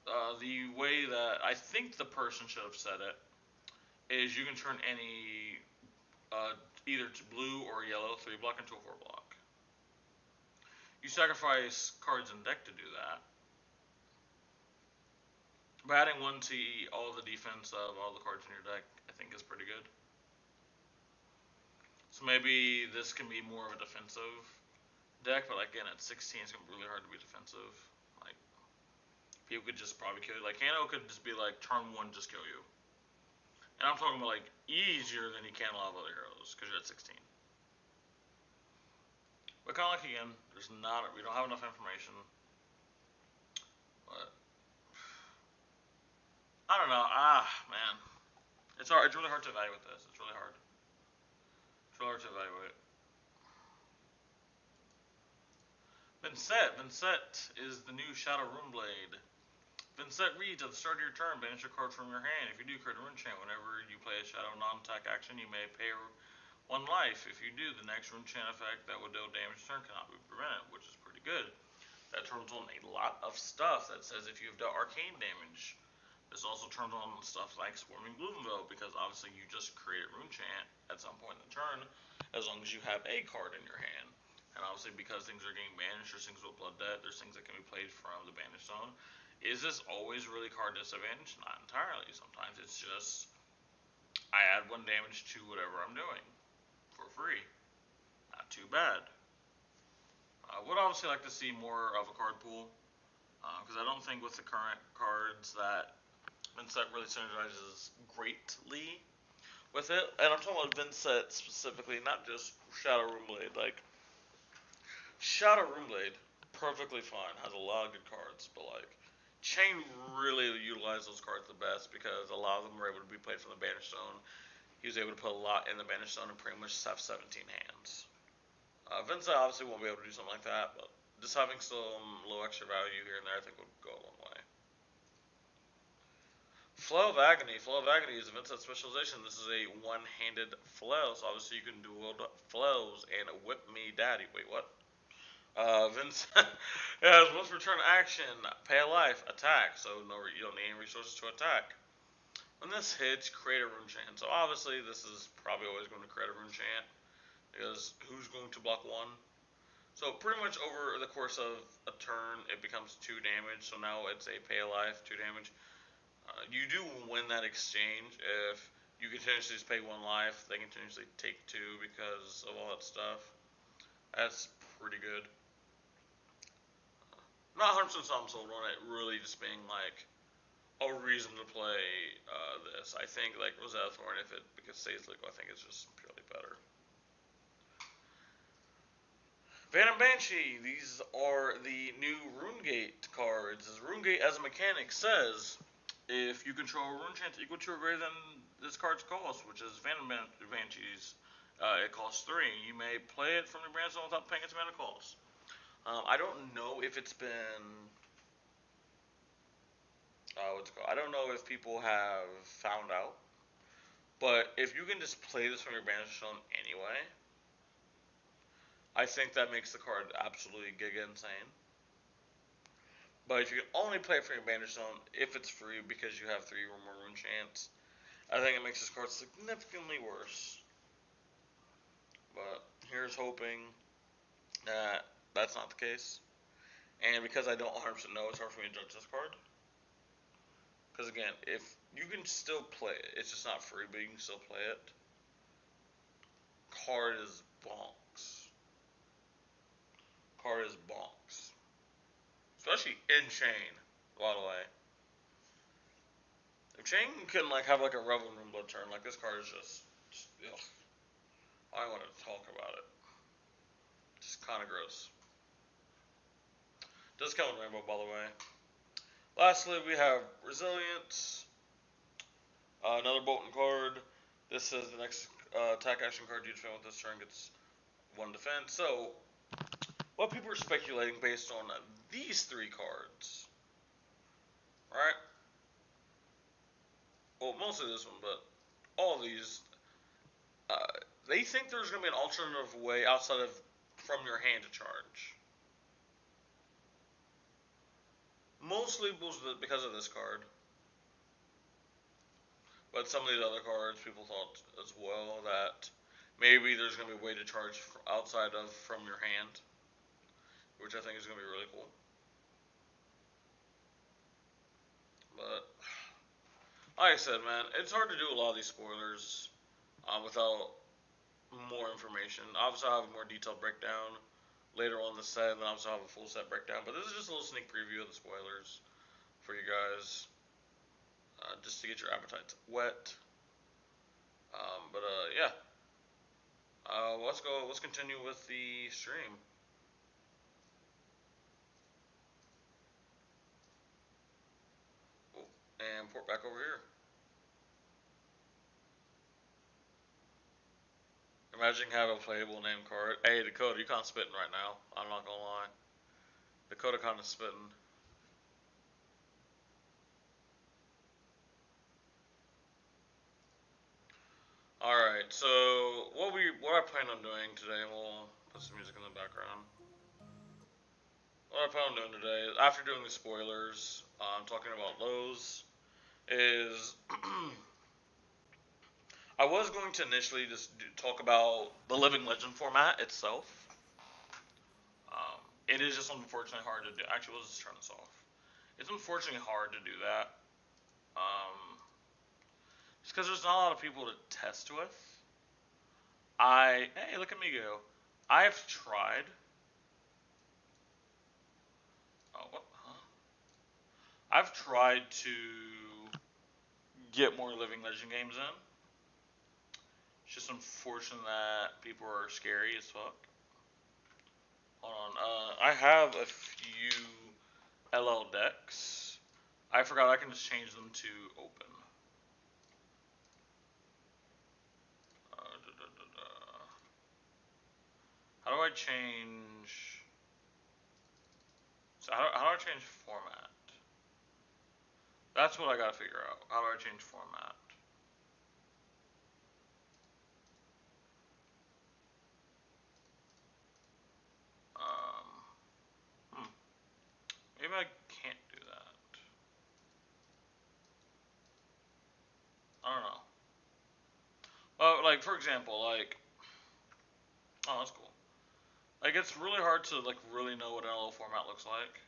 The way that I think the person should have said it is you can turn any either to blue or yellow 3 block into a 4 block. You sacrifice cards in deck to do that. But adding 1 to all the defense of all the cards in your deck, I think is pretty good. So maybe this can be more of a defensive deck, but again, at 16, it's going to be really hard to be defensive. Like, people could just probably kill you. Like, Hano could just be like, turn 1, just kill you. And I'm talking about, like, easier than he can a lot of other heroes, because you're at 16. But kind of like, again, we don't have enough information. But, I don't know. Man. It's hard. It's really hard to evaluate this. It's really hard. It's really hard to evaluate. Vincent is the new Shadow Runeblade. Vincent reads, at the start of your turn, banish a card from your hand. If you do, create a rune chant. Whenever you play a Shadow non-attack action, you may pay 1 life. If you do, the next rune chant effect that would deal damage turn cannot be prevented, which is pretty good. That turns on a lot of stuff that says if you have dealt arcane damage. This also turns on stuff like Swarming Gloomville, because obviously you just create a rune chant at some point in the turn, as long as you have a card in your hand. And obviously because things are getting banished, there's things with Blood Debt, there's things that can be played from the banished zone. Is this always really card disadvantage? Not entirely. Sometimes it's just, I add 1 damage to whatever I'm doing for free. Not too bad. I would obviously like to see more of a card pool, because I don't think with the current cards that Vincent really synergizes greatly with it. And I'm talking about Vincent specifically, not just Shadow Runeblade. Like, Shadow Runeblade, perfectly fine, has a lot of good cards, but like, Chain really utilized those cards the best because a lot of them were able to be played from the Banished Zone. He was able to put a lot in the Banished Zone and pretty much just have 17 hands. Vincent obviously won't be able to do something like that, but just having some low extra value here and there I think would go a long way. Flow of Agony. Flow of Agony is a Vincent specialization. This is a one-handed flow, so obviously you can dual flows and whip me daddy. Wait, what? Vincent has once per turn action, pay a life, attack, so you don't need any resources to attack. When this hits, create a rune chant. So obviously this is probably always going to create a rune chant, because who's going to block 1? So pretty much over the course of a turn, it becomes 2 damage, so now it's a pay a life, 2 damage. You do win that exchange if you continuously just pay 1 life, they continuously take 2 because of all that stuff. That's pretty good. Not 100% sold on it really just being like a reason to play this. I think like Rosetta Thorn, if it stays liquid, I think it's just purely better. Phantom Banshee, these are the new RuneGate cards. As RuneGate as a mechanic says, if you control a rune chant equal to or greater than this card's cost, which is Phantom Banshee's, it costs 3. You may play it from your brand zone without paying its mana cost. I don't know if it's been, what's it called? I don't know if people have found out, but if you can just play this from your brand zone anyway, I think that makes the card absolutely giga insane. But if you can only play it from your Banished Zone, if it's free because you have 3 or more rune chants, I think it makes this card significantly worse. But Here's hoping that that's not the case. And because I don't 100% know, it's hard for me to judge this card. Because again, if you can still play it, it's just not free, but you can still play it. Card is bonks. Card is bonks. Especially in Chain, by the way. If Chain can like have like a Revel Blood turn, like this card is just ugh. I don't want to talk about it. Just kind of gross. Does come with Rainbow, by the way. Lastly, we have Resilience. Another Bolton card. This says the next attack action card you defend with this turn gets 1 defense. So, what people are speculating based on these 3 cards, right? Well, mostly this one, but all of these, they think there's going to be an alternative way outside of from your hand to charge. Mostly because of this card. But some of these other cards, people thought as well that maybe there's going to be a way to charge outside of from your hand, which I think is going to be really cool. But, like I said, man, it's hard to do a lot of these spoilers without more information. Obviously, I'll have a more detailed breakdown later on the set, and obviously I'll have a full set breakdown. But this is just a little sneak preview of the spoilers for you guys, just to get your appetites wet. Yeah. Let's continue with the stream. Oh, and port back over here. Imagine having a playable name card. Hey, Dakota, you kind of spitting right now. I'm not gonna lie. Dakota kind of spitting. All right, so what I plan on doing today, we'll put some music in the background. What I plan on doing today, after doing the spoilers, talking about those, is I was going to initially just talk about the Living Legend format itself. It is just unfortunately hard to do. Actually, let's just turn this off. It's unfortunately hard to do that. Just because there's not a lot of people to test with. Hey, look at me go. I have tried. Oh, what? Huh? I've tried to get more Living Legend games in. It's just unfortunate that people are scary as fuck. Hold on. I have a few LL decks. I forgot I can just change them to open. How do I change? So how do I change format? That's what I gotta figure out. How do I change format? Maybe I can't do that. I don't know. Well, like for example, like, oh, that's cool. Like it's really hard to like really know what an LO format looks like,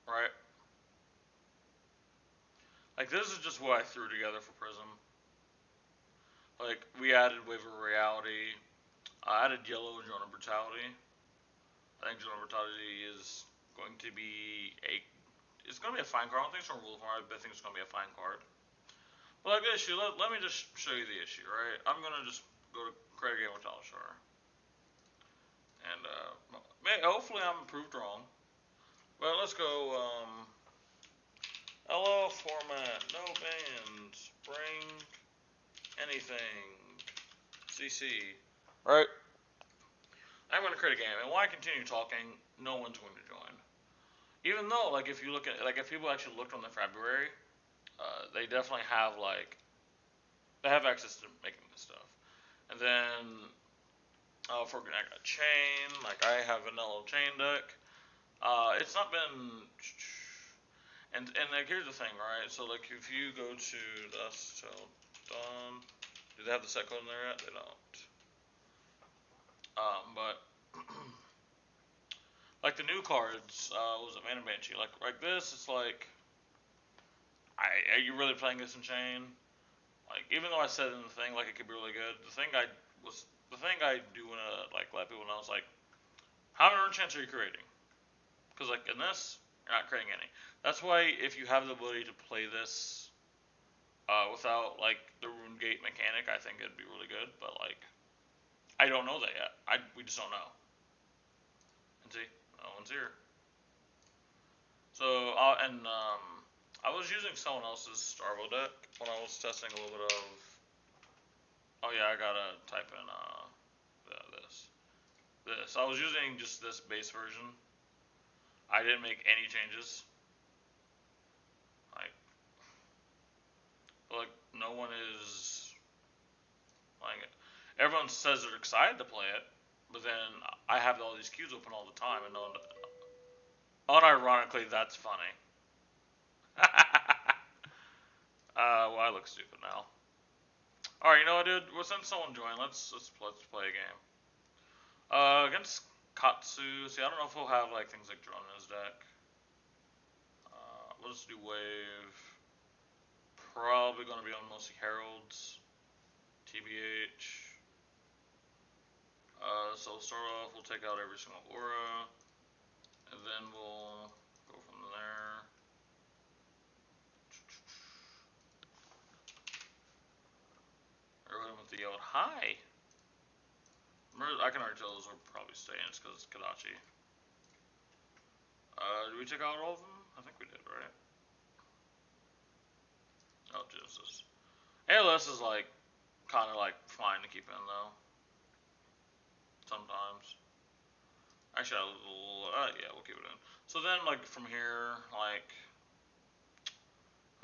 right? Like this is just what I threw together for Prism. Like we added Wave of Reality. I added Yellow Drone of Brutality. I think Drone of Brutality is going to be it's going to be a fine card. I don't think it's going to rule for it, but I think it's going to be a fine card. But like the issue, let me just show you the issue, right? I'm going to just go to create a game with Talishar. And hopefully I'm proved wrong. But let's go LO format, no bands, bring anything, CC. Right? I'm going to create a game, and while I continue talking, no one's going to join. Even though, like, if you look at, like, if people actually looked on the February, they definitely have, like, they have access to making this stuff. And then, for a chain, like, I have a vanilla chain deck. It's not been, and like, here's the thing, right? So, like, if you go to Dust Till Dawn, do they have the set code in there yet? They don't. the new cards, what was it, Mana Banshee? Like this, it's like, are you really playing this in chain? Like, even though I said in the thing like it could be really good, the thing I do want to like let people know is like, how many rune chants are you creating? Because like in this, you're not creating any. That's why if you have the ability to play this without like the rune gate mechanic, I think it'd be really good. But like, I don't know that yet. We just don't know. And see, no one's here. So I was using someone else's Starvo deck when I was testing a little bit of. Oh yeah, I gotta type in this. I was using just this base version. I didn't make any changes. Like no one is playing it. Everyone says they're excited to play it, but then I have all these queues open all the time, and no one. Unironically, that's funny. Well, I look stupid now. All right, you know what, dude? Well, since someone joined, let's play a game. Against Katsu. See, I don't know if he'll have like things like drone in his deck. We'll just do wave. Probably gonna be on mostly heralds. TBH. So we'll start off. We'll take out every single aura, and then we'll go from there. Everyone with the yelled hi. I can already tell those will probably stay in. It's because it's Kadachi. Did we take out all of them? I think we did, right? Oh, Genesis. ALS is like kind of like fine to keep in though. Sometimes. Actually, yeah, we'll keep it in. So then, like from here, like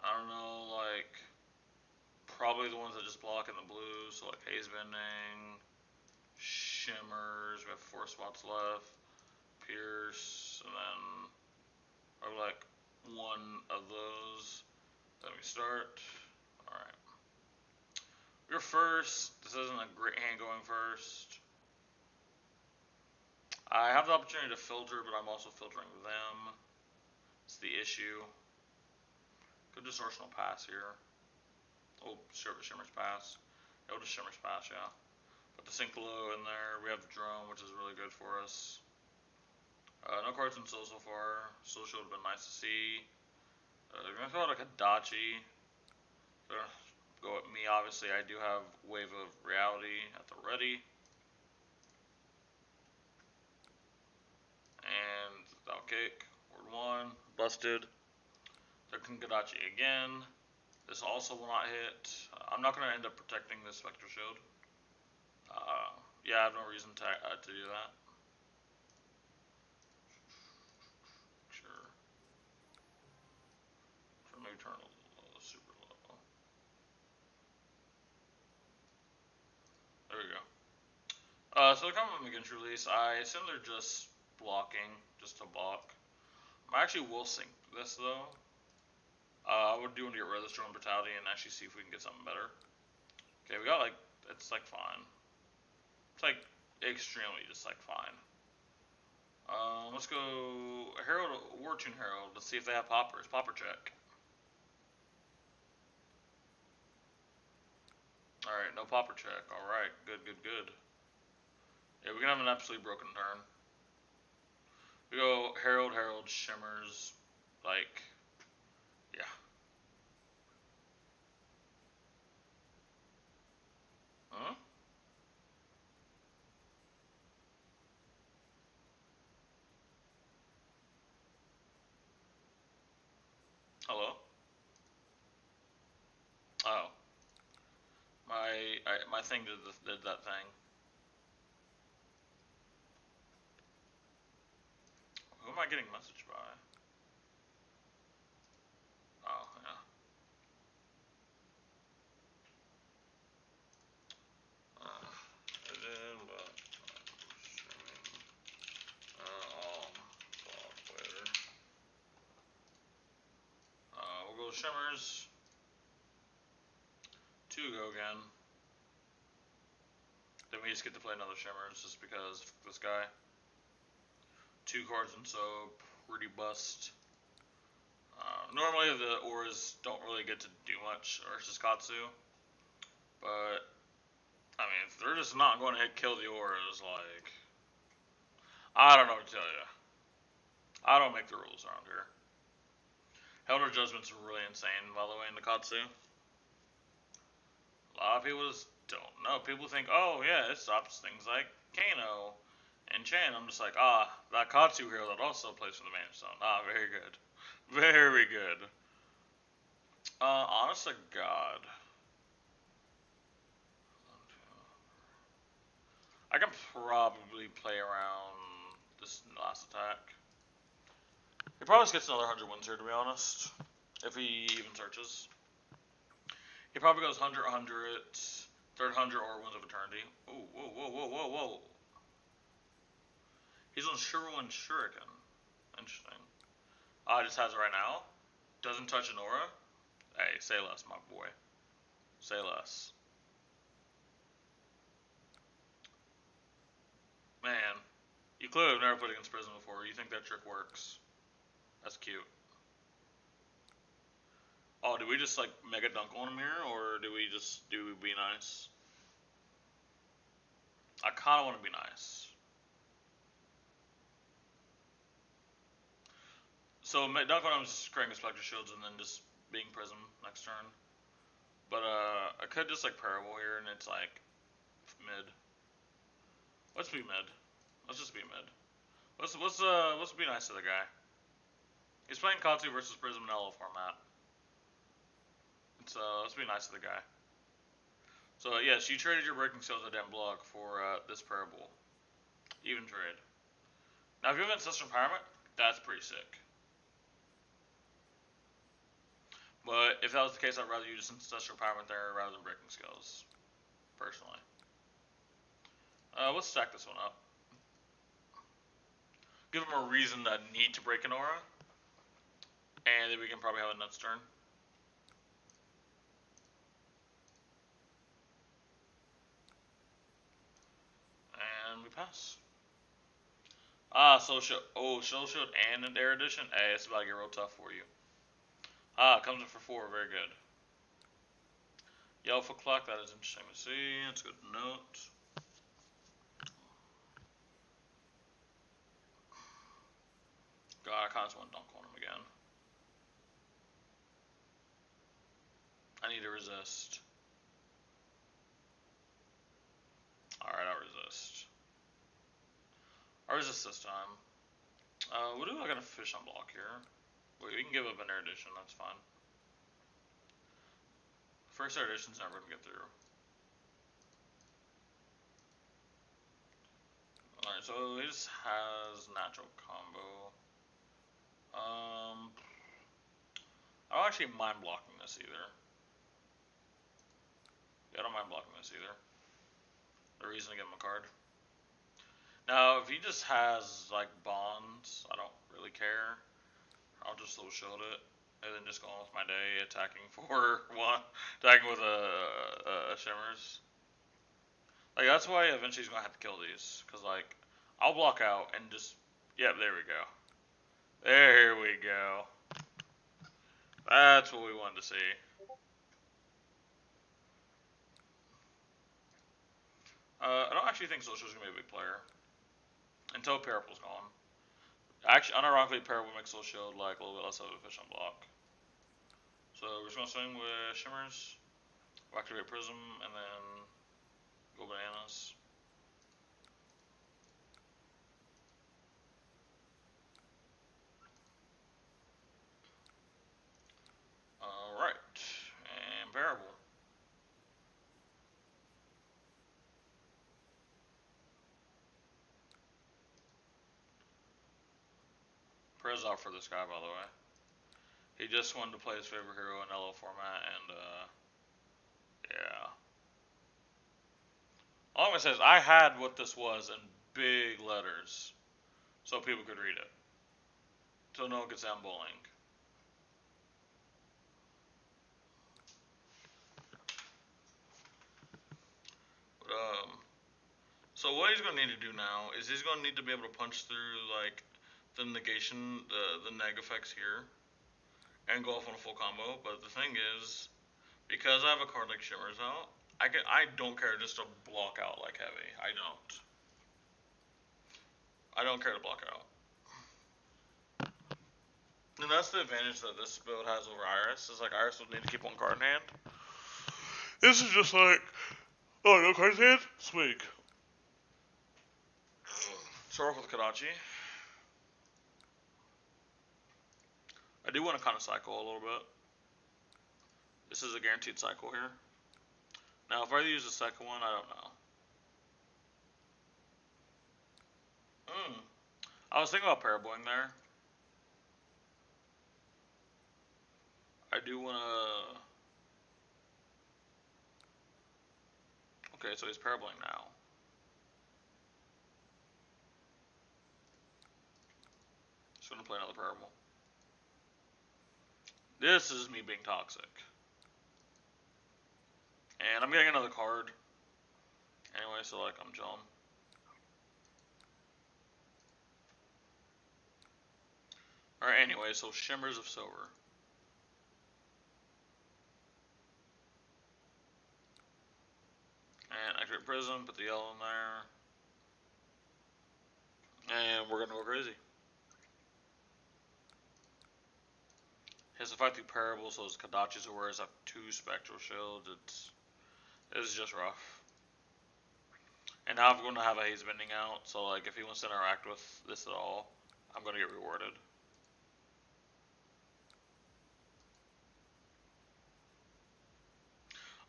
I don't know, like probably the ones that just block in the blue. So like Haze Bending, Shimmers. We have 4 spots left. Pierce, and then or like one of those. Then we start. All right. We're first. This isn't a great hand going first. I have the opportunity to filter, but I'm also filtering them. It's the issue. Good distortional pass here. Oh, Shimmer's pass. Go to Shimmer's pass, yeah. Put the Synclo in there. We have the drone, which is really good for us. No cards in Soul so far. Social would have been nice to see. We're gonna throw out a Kadachi. Go at me, obviously. I do have Wave of Reality at the ready. And without cake. Word 1. Busted. Second Kadachi again. This also will not hit. I'm not going to end up protecting this Spectre Shield. Yeah, I have no reason to do that. Sure. Maybe turn super low. There we go. So the Common against release, I assume they're just blocking, just to block. I actually will sync this though. I would do want to get rid of this drone brutality and actually see if we can get something better. Okay, we got like, it's like fine. It's like extremely just like fine. Let's go Herald, Wartune Herald. Let's see if they have poppers. Popper check. Alright, no popper check. Alright, good. Yeah, we can have an absolutely broken turn. We go Herald, Shimmers, like, yeah. Huh? Hello? Oh. My thing did that thing. Who am I getting messaged by? Oh, yeah. I did, but I'll talk later. We'll go Shimmers. 2 go again. Then we just get to play another Shimmers just because this guy. 2 cards in, so pretty bust. Normally the auras don't really get to do much versus Katsu, but I mean, if they're just not going to kill the auras, like, I don't know what to tell you. I don't make the rules around here. Elder Judgment's really insane, by the way, in the Katsu. A lot of people just don't know. People think, oh yeah, it stops things like Kano and Chan. I'm just like, that Katsu hero that also plays for the Mana Stone. Very good. Very good. Honest to God. I can probably play around this last attack. He probably gets another 100 wins here, to be honest. If he even searches. He probably goes 100, 100, third 100, or Winds of Eternity. Ooh, whoa, whoa, whoa, whoa, whoa. He's on Shuriken Shuriken. Interesting. He just has it right now. Doesn't touch an aura. Hey, say less, my boy. Say less. Man, you clearly have never played against Prism before. You think that trick works. That's cute. Oh, do we just like mega dunk on him here, or do we be nice? I kind of want to be nice. So dunk on him is just creating Spectre Shields and then just being Prism next turn. But I could just like Parable here, and it's like mid. Let's be mid. Let's just be mid. Let's be nice to the guy. He's playing Katsu versus Prism in LO format. So let's be nice to the guy. So yes, you traded your Breaking Skills at damn block for this Parable. Even trade. Now if you have Ancestral Empowerment, that's pretty sick. But if that was the case, I'd rather use Ancestral Empowerment there rather than Breaking Skills. Personally. Let's stack this one up. Give him a reason to need to break an aura. And then we can probably have a nuts turn. And we pass. Soul Shield. Oh, Soul Shield and an Erudition? Hey, it's about to get real tough for you. Comes in for 4. Very good. Yellow Foot Clock, that is interesting to see. That's a good note. God, I kind of want to dunk on him again. I need to resist. Alright, I'll resist. I'll resist this time. What do I got a fish on block here? Wait, we can give up an Erudition, that's fine. First Erudition's never going to get through. Alright, so he just has natural combo. I don't actually mind blocking this either. Yeah, I don't mind blocking this either. The reason to give him a card. Now, if he just has, like, bonds, I don't really care. I'll just Soul Shield it, and then just go on with my day, attacking for attacking with a Shimmers. Like, that's why eventually he's gonna have to kill these, because, like, I'll block out and just, yep, there we go. There we go. That's what we wanted to see. I don't actually think Soul Shield's gonna be a big player until Parable's gone. Actually, unironically, Parable makes Soul Shield like a little bit less of a fish on block. So we're just gonna swing with Shimmers, we'll activate Prism, and then go bananas. Alright, and Parable. Prayers out for this guy, by the way. He just wanted to play his favorite hero in LO format, and yeah. All I'm gonna say is I had what this was in big letters, so people could read it, so no one could say I'm bullying. But So what he's gonna need to do now is he's gonna need to be able to punch through like the negation, the neg effects here, and go off on a full combo. But the thing is, because I have a card like Shimmers out, I don't care just to block out like heavy. I don't care to block out. And that's the advantage that this build has over Iris. Is like Iris would need to keep one card in hand. This is just like, oh, no cards in hand? Swing. Start off with Kadachi. I do want to kind of cycle a little bit. This is a guaranteed cycle here. Now, if I use the second one, I don't know. I was thinking about Paraboing there. I do want to... Okay, so he's Paraboing now. Just going to play another Parabol. This is me being toxic. And I'm getting another card. Anyway, so like, I'm chilling. Alright, anyway, so Shimmers of Silver. And Activate Prism, put the yellow in there. And we're gonna go crazy. He has to fight through Parable, so his Kadachi's aware have 2 Spectral Shields. It's just rough. And now I'm going to have a Haze Bending out, so like if he wants to interact with this at all, I'm going to get rewarded.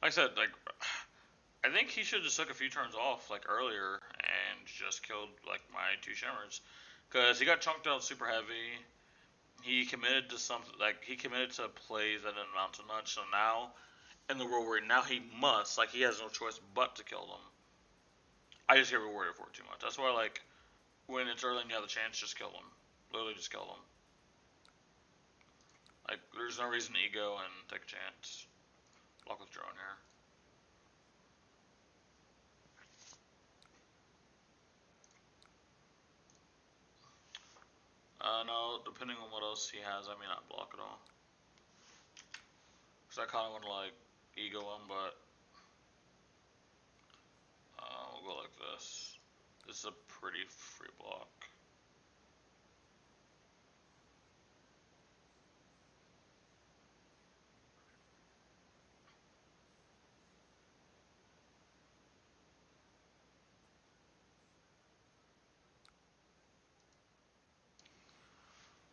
Like I said, like I think he should have just took a few turns off like earlier and just killed like my 2 Shimmers, because he got chunked out super heavy. He committed to something, like he committed to plays that didn't amount to much. So now, in the world where now he must, like he has no choice but to kill them. I just get rewarded for it too much. That's why, like, when it's early and you have the chance, just kill them. Literally, just kill them. Like, there's no reason to ego and take a chance. Block with drone here. No, depending on what else he has, I may not block at all. Because I kind of want to, like, ego him, but we'll go like this. This is a pretty free block.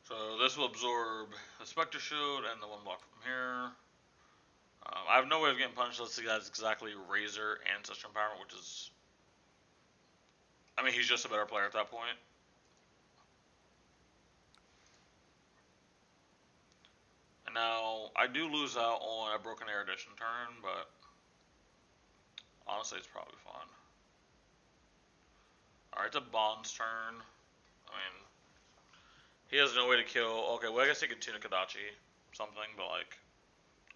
So this will absorb the Spectre Shield and the 1 block from here. I have no way of getting punched unless he has exactly Razor and Ancestral Empowerment, which is... I mean, he's just a better player at that point. And now, I do lose out on a Broken Erudition turn, but... honestly, it's probably fine. Alright, it's a Bond's turn. I mean... he has no way to kill... okay, well, I guess he could tune a Kadachi. Something, but like...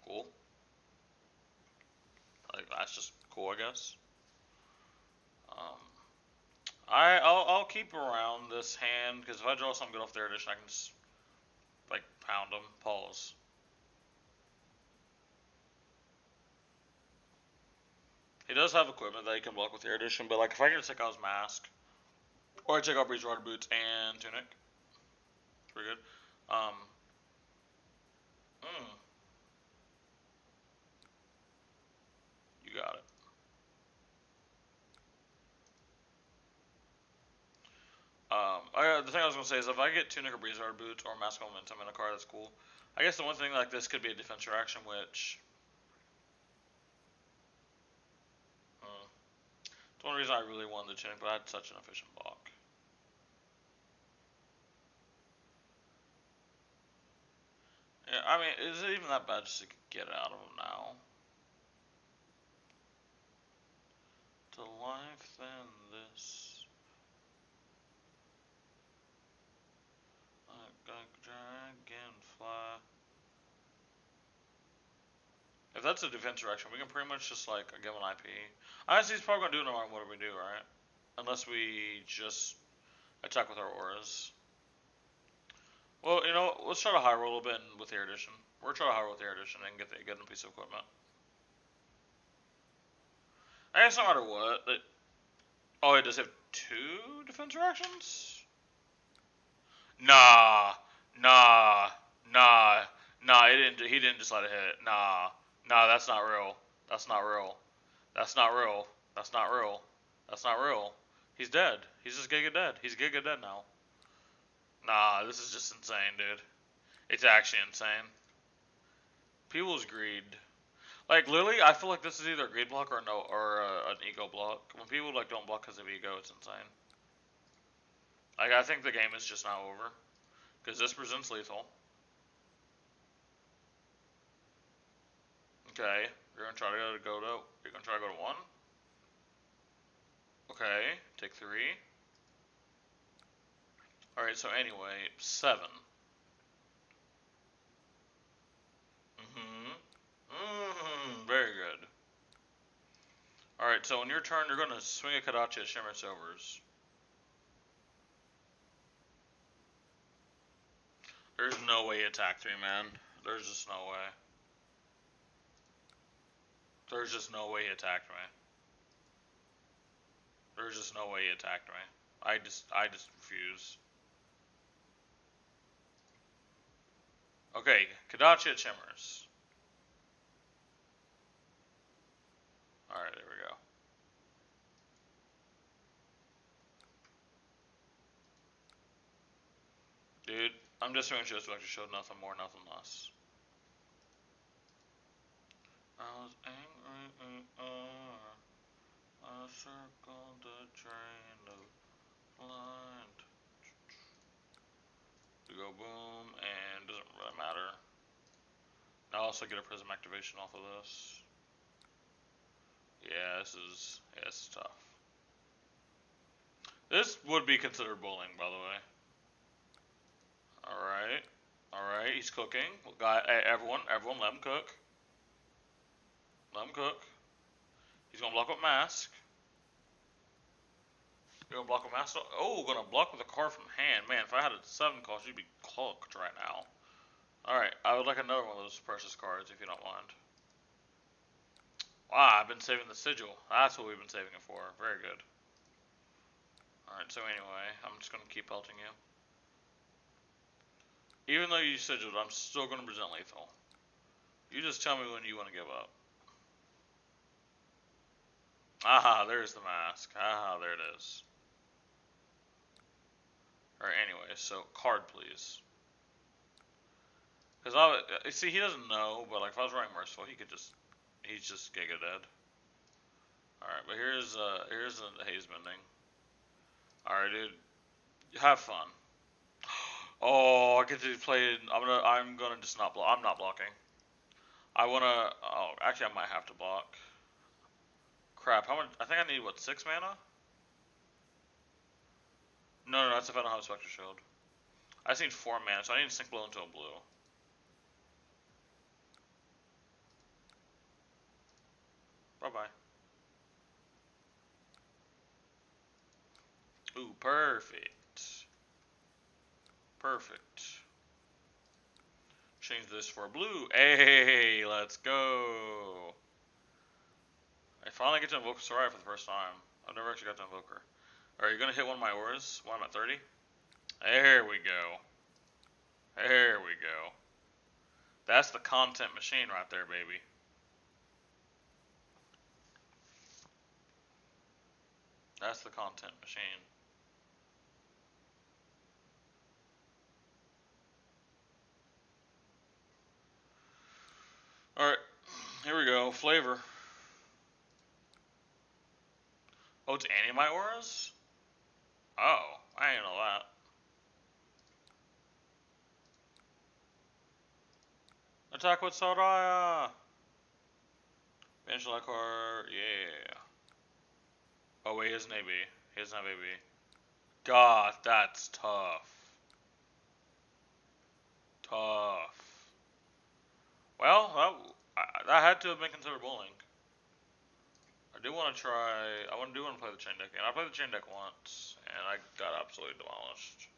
cool. Like, that's just cool, I guess. I'll keep around this hand, because if I draw something good off the Erudition, I can just, like, pound him. Pause. He does have equipment that he can block with the Erudition, but, like, if I can take out his Mask, or I take out Breeze Water Boots and Tunic, it's pretty good. You got it. The thing I was going to say is if I get Tunic or Breeze Water Boots or Mask Momentum in a card, that's cool. I guess the one thing like this could be a defense reaction, which... it's one reason I really wanted the Tunic, but I had such an efficient block. Yeah, I mean, is it even that bad just to get it out of him now? To life than this. Like a dragonfly. If that's a defense direction, we can pretty much just like give an IP. Honestly, he's probably gonna do it no matter what we do, right? Unless we just attack with our auras. Well, you know, let's try to high roll a bit with Air Edition. We're trying to high roll with Air Edition and get a piece of equipment. I guess no matter what. Oh, it does have 2 defense reactions? Nah, nah, nah, nah. He didn't just let it hit. Nah, nah. That's not real. That's not real. That's not real. That's not real. That's not real. He's dead. He's just Giga dead. He's Giga dead now. Nah, this is just insane, dude. It's actually insane. People's greed. Like literally, I feel like this is either a greed block or an ego block. When people like don't block because of ego, it's insane. Like I think the game is just now over because this presents lethal. Okay, you're gonna try to go to. You're gonna try to go to 1. Okay, take 3. All right. So anyway, 7. Very good. All right. So on your turn, you're gonna swing a Kadachi at Shimmer Silvers. There's no way he attacked me, man. There's just no way. There's just no way he attacked me. There's just no way he attacked me. I just refuse. Okay, Kadachi at Shimmers. Alright, there we go. Dude, I'm just doing just what you showed, nothing more, nothing less. I was angry, I circled the train of blind. We go boom, and doesn't really matter. I'll also get a prism activation off of this. Yeah, this is tough. This would be considered bowling, by the way. Alright. Alright, he's cooking. Hey, everyone, let him cook. Let him cook. He's gonna block with mask. You're gonna block with mask. Oh, gonna block with a card from hand. Man, if I had a 7 cost, you'd be cooked right now. Alright, I would like another one of those precious cards if you don't mind. Wow, I've been saving the sigil. That's what we've been saving it for. Very good. Alright, so anyway, I'm just gonna keep pelting you. Even though you sigiled, I'm still gonna present lethal. You just tell me when you want to give up. Aha, there's the mask. Aha, there it is. Alright, anyway, so card please. Because see, he doesn't know, but like if I was running Merciful, he's just Giga dead. Alright, but here's the haze bending. Alright, dude. Have fun. Oh, I get to play it. I'm gonna just not block. I'm not blocking. Oh, actually I might have to block. Crap, how much? I think I need, what, 6 mana? No, that's if I don't have a Spectre Shield. I just need 4 mana, so I need to Sink Blow into a blue. Bye-bye. Ooh, perfect. Perfect. Change this for blue. Hey, let's go. I finally get to invoke Soraya for the first time. I've never actually got to invoke her. Alright, you're gonna hit one of my auras while I'm at 30? There we go. There we go. That's the content machine right there, baby. That's the content machine. Alright, here we go. Flavor. Oh, it's any of my auras? Oh, I didn't know that. Attack with Soraya! Banish Lycor, yeah. Oh wait, he doesn't AB. He doesn't have AB. God, that's tough. Tough. Well, that had to have been considered bowling. I do want to try. I do want to play the chain deck, and I played the chain deck once, and I got absolutely demolished.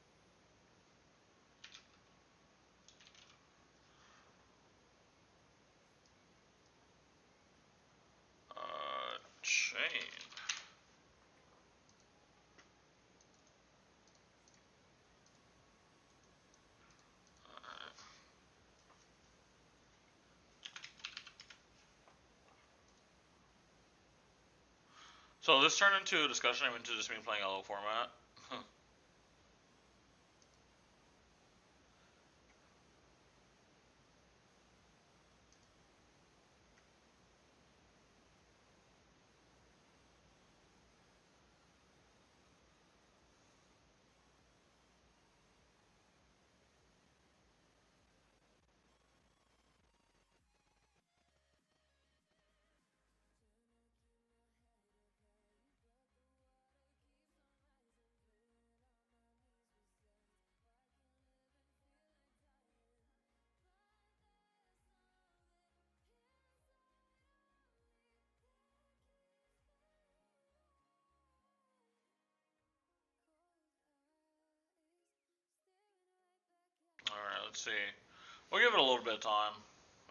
Chain. So this turned into a discussion into just me playing LO format. Alright, let's see. We'll give it a little bit of time,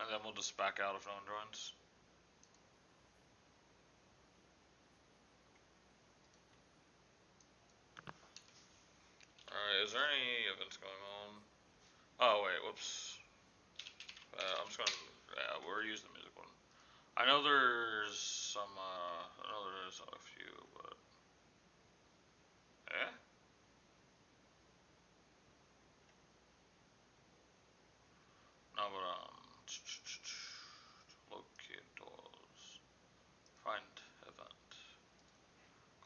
and then we'll just back out if no one joins. Alright, is there any events going on? Oh, wait, whoops. I'm just gonna, yeah, we're using the music one. I know there's some, I know there's a few, but, eh? No, but, locators, find event.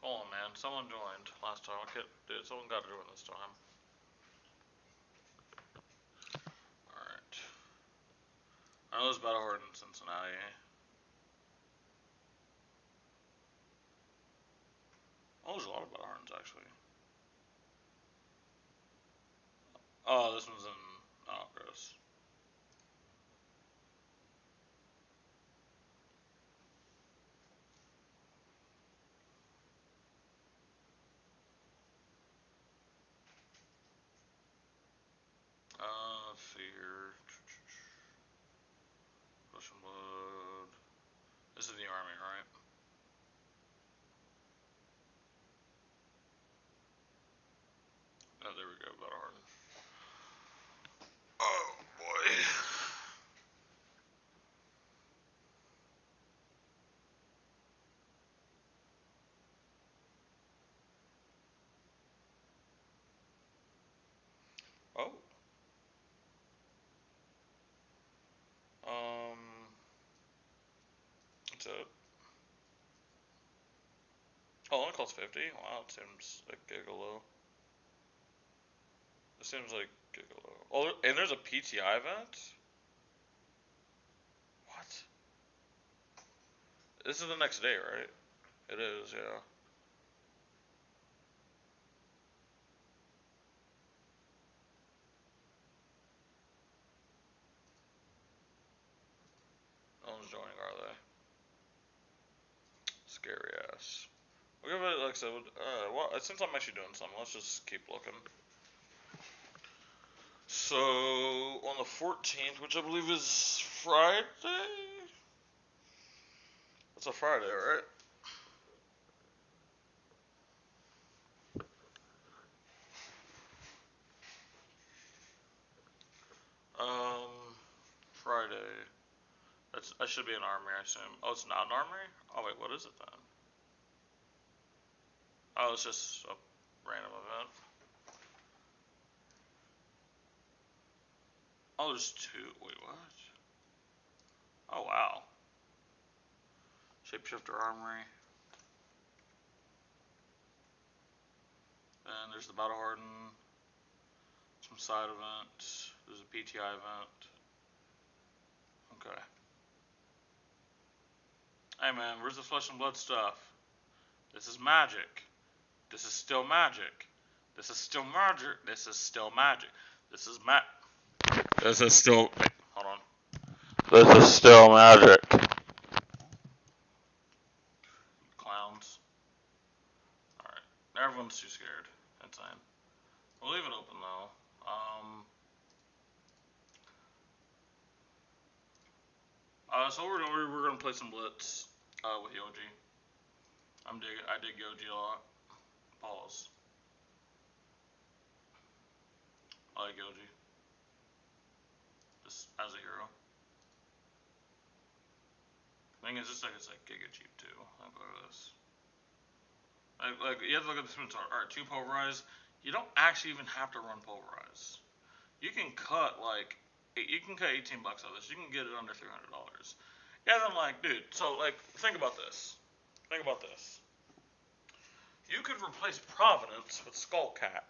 Hold on, man, someone joined last time. Okay, dude, someone got to join this time. Alright. I know there's Battle Horde in Cincinnati. Oh, there's a lot of Battle Hardens, actually. Oh, this one's in, oh, gross. Let's see here. Flesh and Blood. This is the army, right? Oh, there we go, Battle Harden. Oh, boy. Oh. What's it? Oh, only costs 50? Wow, it seems like gigolo. It seems like gigolo. Oh, and there's a PTI event? What? This is the next day, right? It is, yeah. No one's joining, are they? Scary ass. We'll give it, like I said, well, since I'm actually doing something, let's just keep looking. So, on the 14th, which I believe is Friday? That's a Friday, right? Friday. That should be an armory, I assume. Oh, it's not an armory? Oh, wait, what is it then? Oh, it's just a random event. Oh, there's two. Wait, what? Oh, wow. Shapeshifter Armory. And there's the Battle Harden. Some side events. There's a PTI event. Okay. Hey, man, where's the Flesh and Blood stuff? This is magic. This is still magic. This is still magic. This is still magic. This is This is still. Hold on. This is still magic. one's too scared. Insane. We'll leave it open though. So we're gonna play some Blitz with Yoji. I dig Yoji a lot. Pause. I like Yoji. Just as a hero. Thing is, this deck is like giga cheap too. Like, look at this. Like you have to look at this. Alright, 2 Pulverize. You don't actually even have to run Pulverize. You can cut like you can cut $18 out of this. You can get it under $300. Yeah, I'm like, dude. So like, think about this. Think about this. You could replace Providence with Skullcap.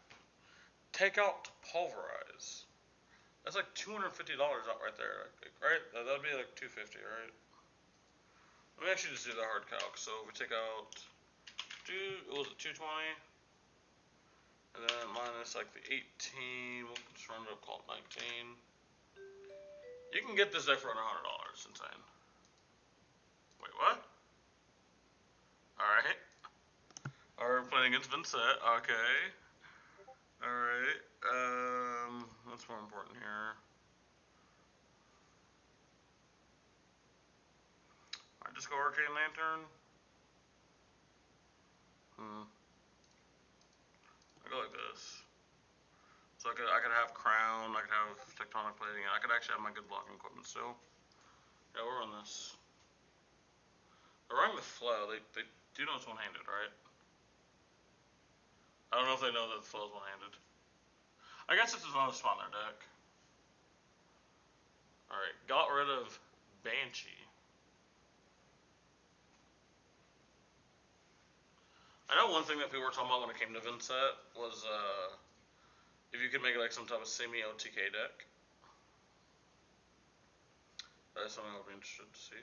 Take out Pulverize. That's like $250 out right there, right? That'd be like $250, right? Let me actually just do the hard calc. So we take out what was it, 220, and then minus like the 18. We'll just round it up, call it 19. You can get this deck for under $100. Insane. Wait, what? All right. We're playing against Vincent. Okay. All right. What's more important here? I just go Arcane Lantern. I go like this. So I could have Crown, I could have Tectonic Plating, and I could actually have my good blocking equipment still. Yeah, we're on this. They're running the flow. They do know it's one-handed, right? I don't know if they know that the flow is one-handed. I guess it's another spot in their deck. Alright, got rid of Banshee. I know one thing that people were talking about when it came to Vincent was if you could make like some type of semi-OTK deck. That's something I would be interested to see.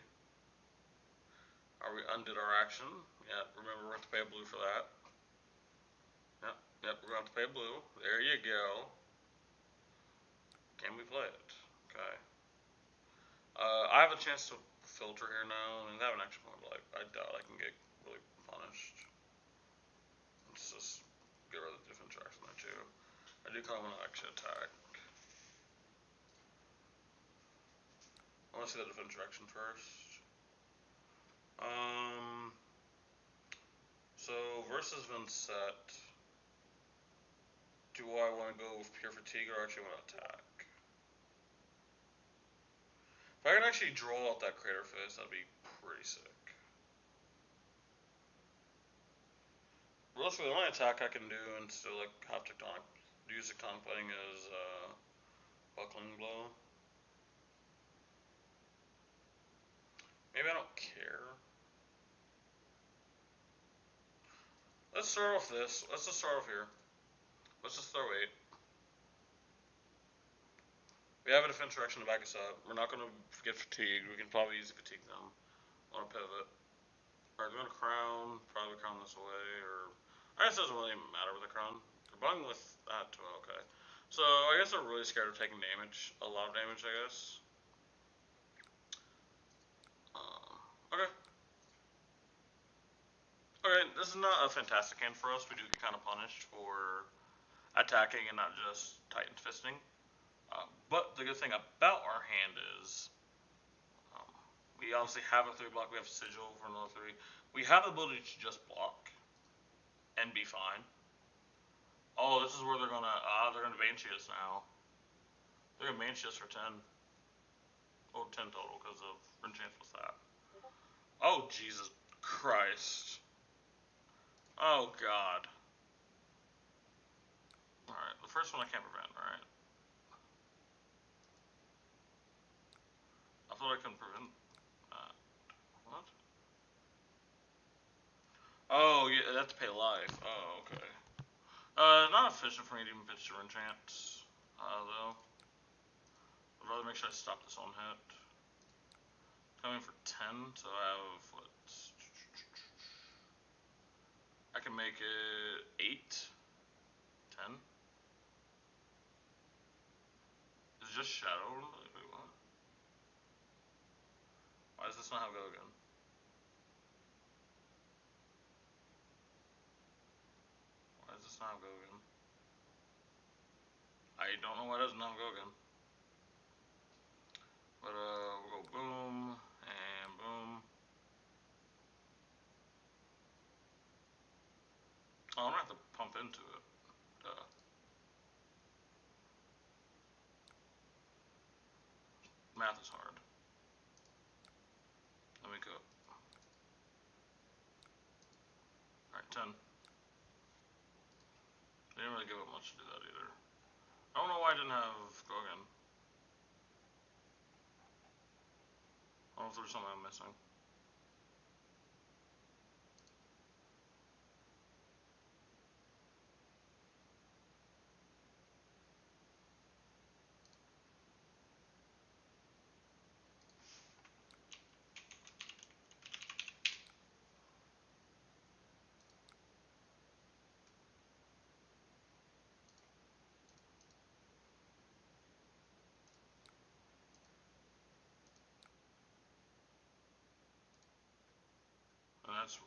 We undid our action. Yeah, remember we're going to have to pay a blue for that. Yep, we're going to have to pay a blue. There you go. Can we play it? Okay. I have a chance to filter here now, and have an extra point, but I doubt I can get really punished. Let's just get rid of the defense traction there too. I do kind of want to actually attack. I want to see the defense traction first. So versus Vincent, do I want to go with pure fatigue or actually want to attack? If I could actually draw out that Crater Fist, that'd be pretty sick. Realistically, the only attack I can do and still like have Tectonic, use Tectonic Plating is Buckling Blow. Maybe I don't care. Let's start off this. Let's just start off here. Let's just throw 8. We have a defense direction to back us up. We're not going to get fatigued. We can probably use the fatigue them on a pivot. Alright, we're going to crown. Probably crown this away. Or I guess it doesn't really matter with the crown. They're buying with that too. Okay. So I guess they're really scared of taking damage. A lot of damage, I guess. Okay. Okay, this is not a fantastic hand for us. We do get kind of punished for attacking and not just Titan Fisting. But the good thing about our hand is we obviously have a 3-block. We have Sigil for another 3. We have the ability to just block and be fine. Oh, this is where they're gonna Banshee us now. They're gonna Banshee us for 10. Oh, 10 total because of Enchant with that. Oh, Jesus Christ. Oh, God. Alright, the first one I can't prevent, alright? I thought I couldn't prevent that. What? Oh, yeah, that's to pay life. Oh, okay. Not efficient for me to even pitch to enchant, though. I'd rather make sure I stop this on hit. Coming for 10, so I have, what? I can make it 8, 10. Is it just Shadow? Wait, what? Why does this not have go again? Why Snom Gogan. I don't know why it doesn't Snom Gogan. But we'll go boom and boom. Oh, I'm gonna have to pump into it. Math is hard. Let me go. Alright, 10. They didn't really give up much to do that either. I don't know why I didn't have Gogan. I don't know if there's something I'm missing.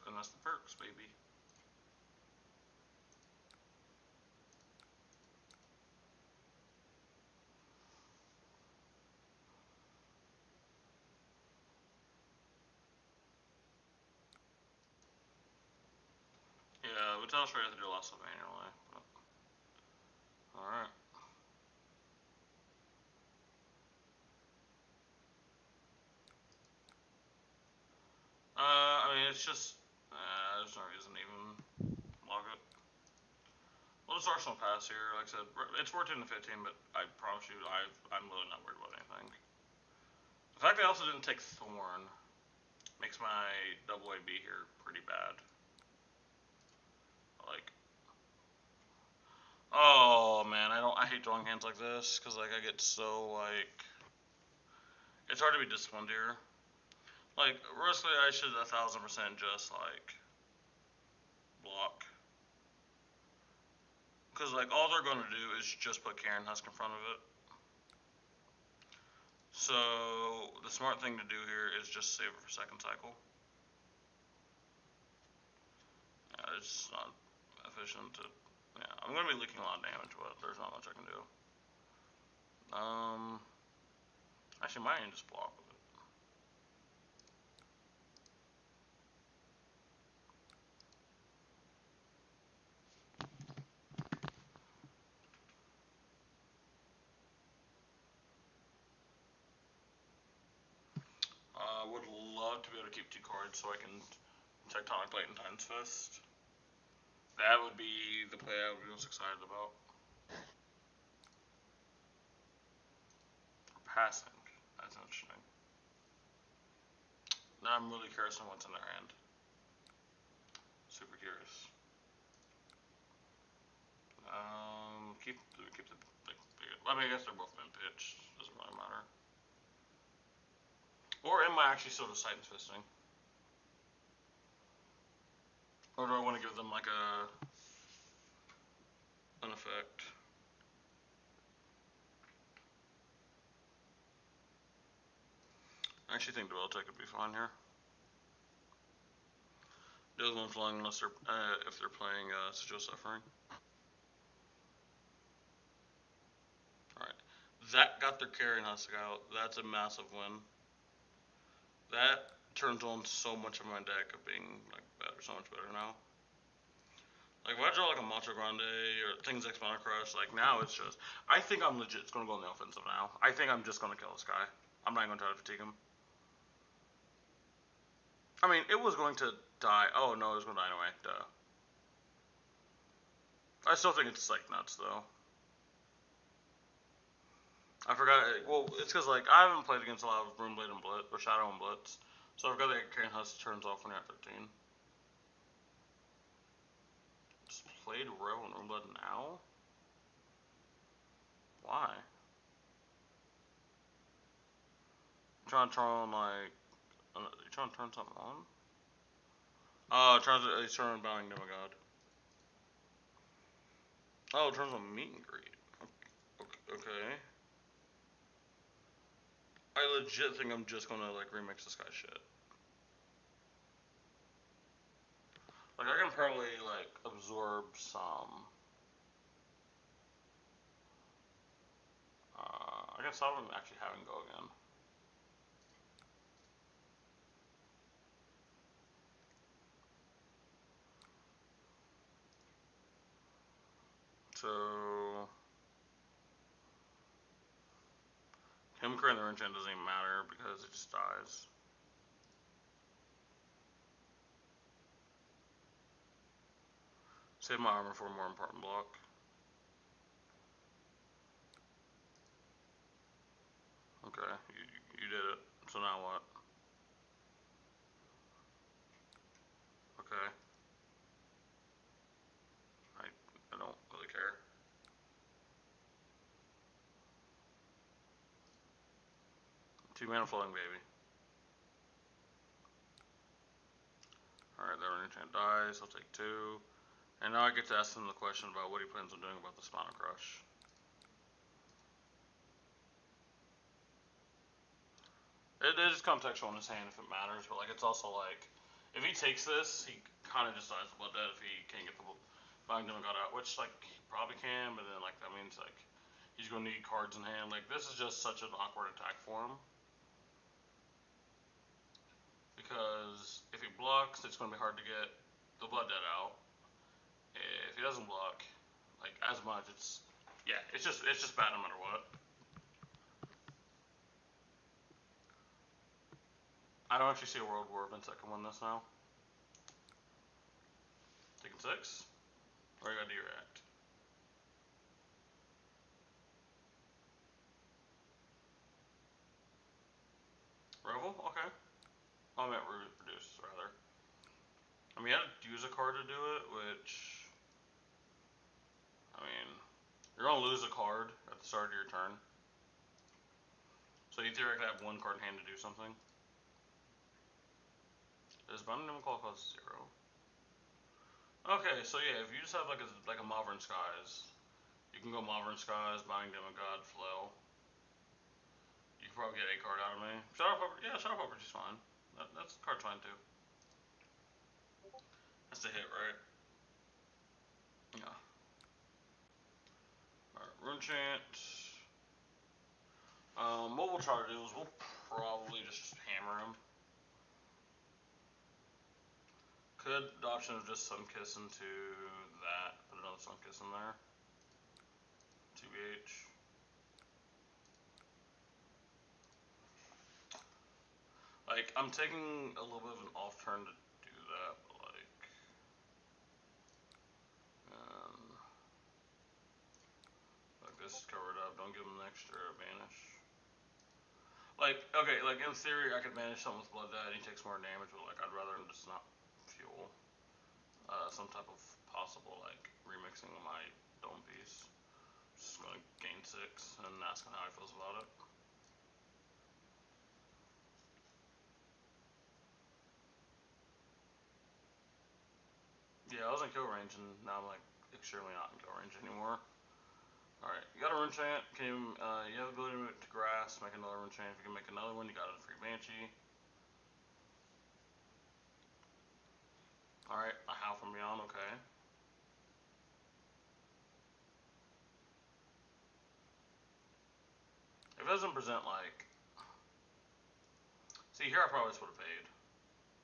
And that's the perks, baby. Yeah, we tell us we have to do lots of manually. Alright. I mean, it's just, there's no reason to even log it. We'll just Arsenal pass here. Like I said, it's 14 to 15, but I promise you, I'm really not worried about anything. The fact they also didn't take Thorn makes my double AB here pretty bad. Like, oh man, I hate drawing hands like this because like I get so like, it's hard to be disciplined here. Like, realistically, I should 1000% just like block. Because like all they're gonna do is just put Karen Husk in front of it. So the smart thing to do here is just save it for second cycle. It's not efficient to. Yeah, I'm gonna be leaking a lot of damage, but there's not much I can do. Actually, might just block with it. Would love to be able to keep 2 cards so I can Tectonic Blade and Titan's Fist. That would be the play I would be most excited about. For passing. That's interesting. Now I'm really curious on what's in their hand. Super curious. Keep the like, I mean, I guess they're both been pitched. Doesn't really matter. Or am I actually still just Titan's Fisting? Or do I want to give them like an effect? I actually think Dueltech would be fine here. Does one flying unless they're if they're playing Sigil Suffering. Alright. That got their Carrion Husk out. That's a massive win. That turns on so much of my deck of being like better, so much better now. Like if I draw like a Macho Grande or things like Mana Crush, like now it's just I think I'm legit gonna go on the offensive now. I think I'm just gonna kill this guy. I'm not gonna try to fatigue him. I mean, it was going to die. Oh no, it was gonna die anyway. Duh. I still think it's like nuts though. I forgot. Well, it's because like I haven't played against a lot of Runeblade and Blitz or Shadow and Blitz, so I forgot that Carrion Husk turns off when you're at 13. Just played Row and Runeblade now. Why? You trying to turn on like? You trying to turn something on? Oh, he's turning on Bowing Demigod. Oh, it turns on Meet and Greet. Okay. I legit think I'm just gonna like remix this guy's shit. Like I can probably like absorb some. I saw him actually having go again. So him creating the enchant doesn't even matter because it just dies. Save my armor for a more important block. Okay, you did it. So now what? Okay. I don't really care. Two mana floating, baby. Alright, their enchant dies. I'll take 2. And now I get to ask him the question about what he plans on doing about the Spinal Crush. It is contextual in his hand if it matters, but like it's also like if he takes this, he kind of just dies of Blood Dead if he can't get the Binding Demigod out, which like he probably can, but then like that means like he's gonna need cards in hand. Like this is just such an awkward attack for him because if he blocks, it's gonna be hard to get the Blood Dead out. If he doesn't block, like as much, it's just bad no matter what. I don't actually see a World War event that can win this now. Taking 6? Or you gotta do your act. Revel? Okay. I meant reduce, rather. I mean, you had to use a card to do it, which... I mean, you're gonna lose a card at the start of your turn. So you theoretically have one card in hand to do something. Does Binding Demigod cost 0? Okay, so yeah, if you just have like a Mauvern Skies, you can go Mauvern Skies, Binding Demigod, Flail. You can probably get a card out of me. Shadow Puppet, yeah, Shadow Puppet's just fine. That's card's fine too. That's the hit, right? Yeah. Alright, Rune Chant. What we'll try to do is we'll probably just hammer him. Could the option of just Sunkiss into that, put another Sunkiss in there. 2BH. Like, I'm taking a little bit of an off turn to do that, but like... like this is covered up, don't give him an extra banish. Like, okay, like in theory I could banish something with Blood Dead and he takes more damage, but like I'd rather him just not fuel. Some type of possible like remixing of my dome piece. Just gonna gain 6 and ask him how he feels about it. Yeah, I was in kill range and now I'm like extremely not in kill range anymore. Alright, you got a Rune Chant. You have the ability to grass, make another Rune Chant. If you can make another one, you got a free Banshee. Alright, a Howl from Beyond, okay. If it doesn't present like... See, here I probably just would have paid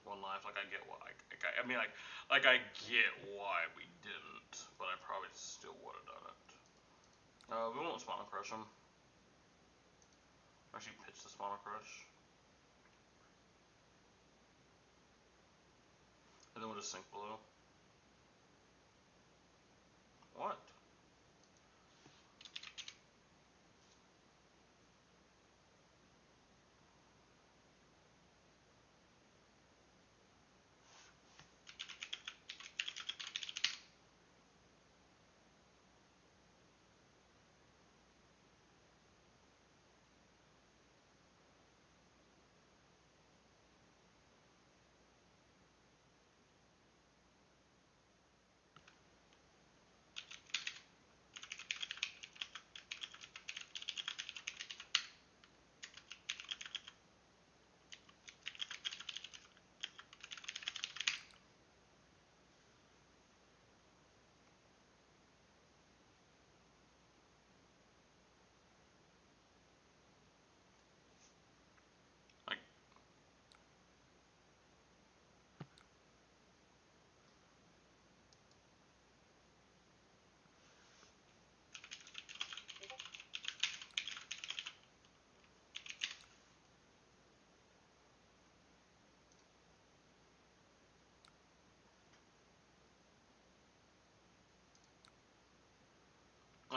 1 life. Like, I get why. I mean, like I get why we didn't, but I probably still would have done it. We won't Spinal Crush him. Actually, pitch the Spinal Crush. And then we'll just sink below. What?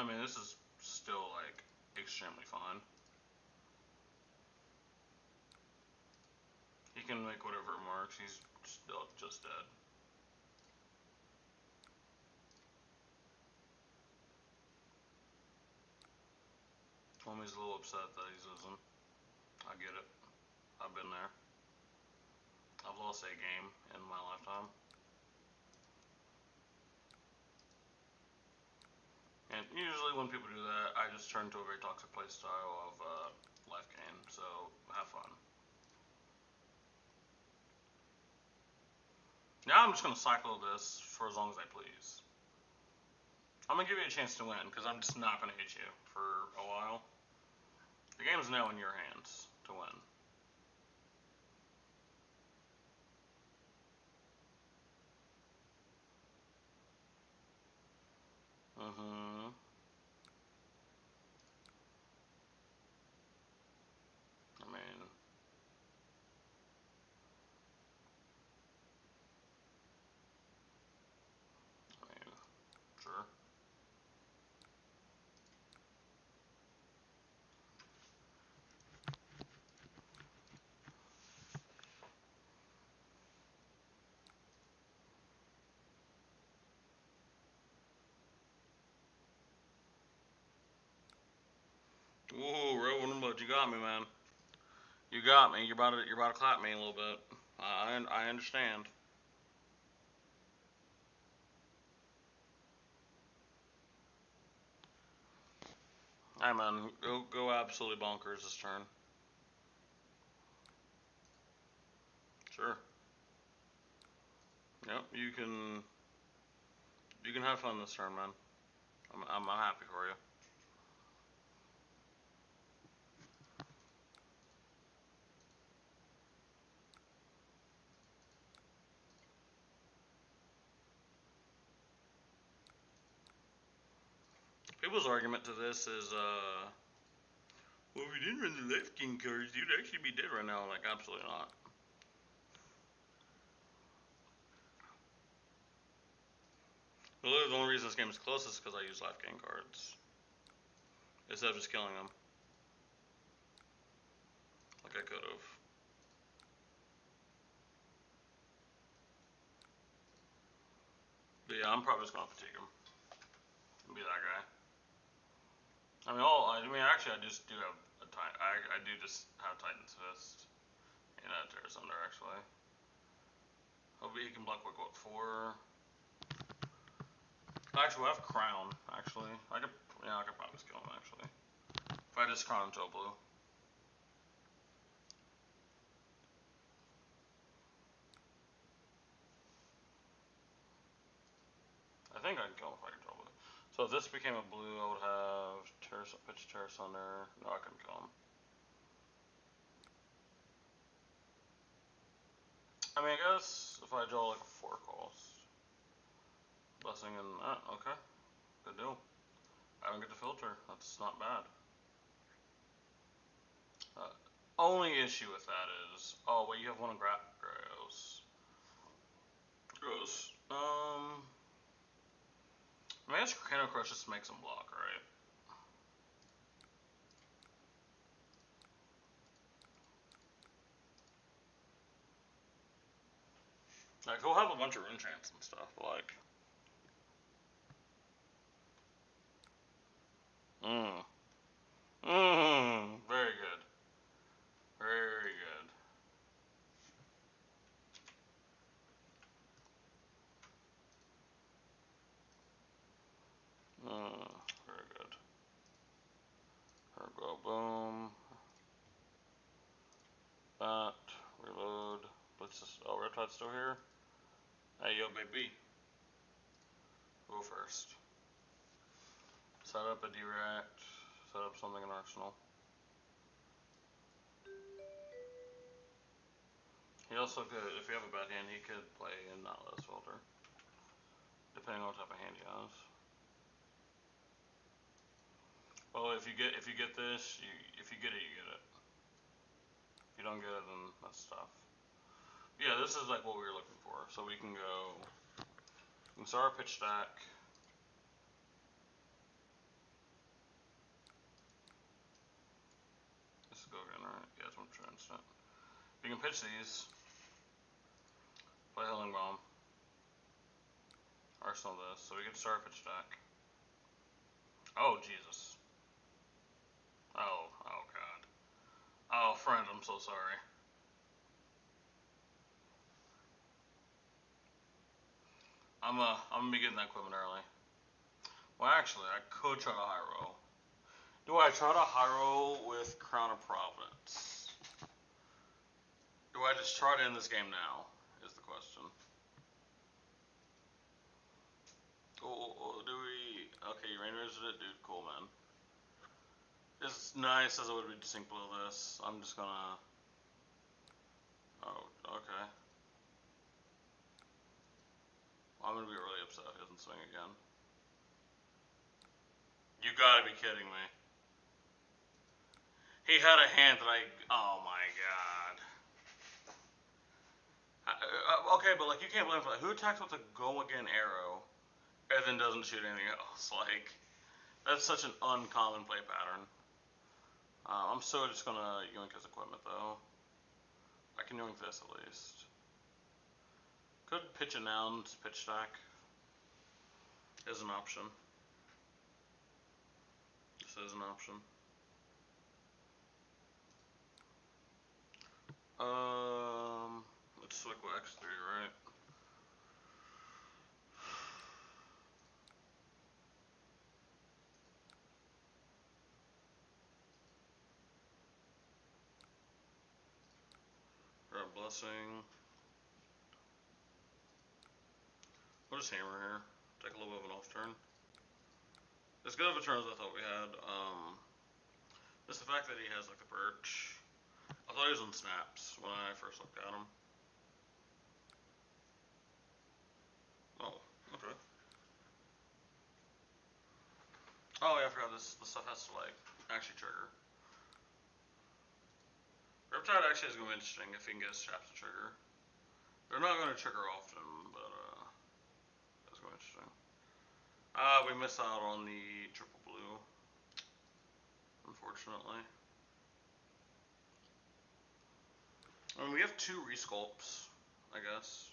I mean, this is still, like, extremely fine. He can make whatever marks, he's still just dead. Homie's a little upset that he's losing. I get it. I've been there. I've lost a game in my lifetime. And usually when people do that, I just turn to a very toxic playstyle of life gain, so have fun. Now I'm just going to cycle this for as long as I please. I'm going to give you a chance to win, because I'm just not going to hit you for a while. The game is now in your hands to win. Mm-hmm. I mean, sure. Ooh, Rowan, but you got me, man. You got me. You're about to clap me a little bit. I understand. Hey, man, go absolutely bonkers this turn. Sure. Yep, you can have fun this turn, man. I'm happy for you. People's argument to this is, well, if you didn't run the Life King cards, you'd actually be dead right now. Like, absolutely not. Well, the only reason this game is close is because I use Life King cards instead of just killing them, like I could have. But yeah, I'm probably just gonna fatigue him and be that guy. Actually, I just do have a Titan. I do just have Titan's Fist and a Terra Sunder, actually. Hopefully he can block like what 4. Actually, I have Crown. Actually, I could probably just kill him. Actually, if I just Crown him to a blue. I think I can kill him if I control blue. So if this became a blue, I would have pitch Terra Sunder. No, I couldn't kill him. I mean, I guess if I draw like a 4 cost, blessing and okay, good deal. I don't get to filter. That's not bad. Only issue with that is, oh wait, you have one on Gross. Gross. I guess Volcano Crush just makes him block, right? Like, he'll have a bunch of rune chants and stuff, but like... Mmm. Mmm. Very good. Very good. Mmm. Very good. Here we go. Boom. That. Reload. Let's just... Oh, Riptide's still here? Hey, yo, baby. Go first. Set up a direct. Set up something in Arsenal. He also could, if you have a bad hand, he could play and not let us filter, depending on what type of hand he has. Well, if you get this, if you get it, you get it. If you don't get it, then that's tough. Yeah, this is like what we were looking for. So we can go. We can start our pitch stack. Capture instant. You can pitch these. Play Healing Bomb. Arsenal this, so we can start a pitch deck. Oh, Jesus. Oh God. Oh, friend, I'm so sorry. I'm gonna be getting that equipment early. Well, actually, I could try to high roll. Do I try to high roll with Crown of Providence? Do I just try to end this game now? Is the question. Oh, do we? Okay, you rain raised it, dude. Cool, man. As nice as it would be to sink below this, I'm just gonna. Oh, okay. I'm gonna be really upset if he doesn't swing again. You gotta be kidding me. He had a hand that I. Oh my god. Okay, but like you can't blame him for that. Who attacks with a go again arrow and then doesn't shoot anything else? Like that's such an uncommon play pattern. I'm so just gonna yoink his equipment though. I can yoink this at least. Could pitch it down, pitch stack is an option. This is an option. Let's switch with X3, right? Grab Blessing. We'll just hammer here. Take a little bit of an off turn. As good of a turn as I thought we had. Just the fact that he has like the perch. I thought he was on snaps when I first looked at him. Oh, okay. Oh yeah, I forgot this stuff has to like actually trigger. Riptide actually is going to be interesting if he can get his traps to trigger. They're not going to trigger often, but that's going to be interesting. We missed out on the triple blue, unfortunately. I mean, we have 2 resculpts, I guess.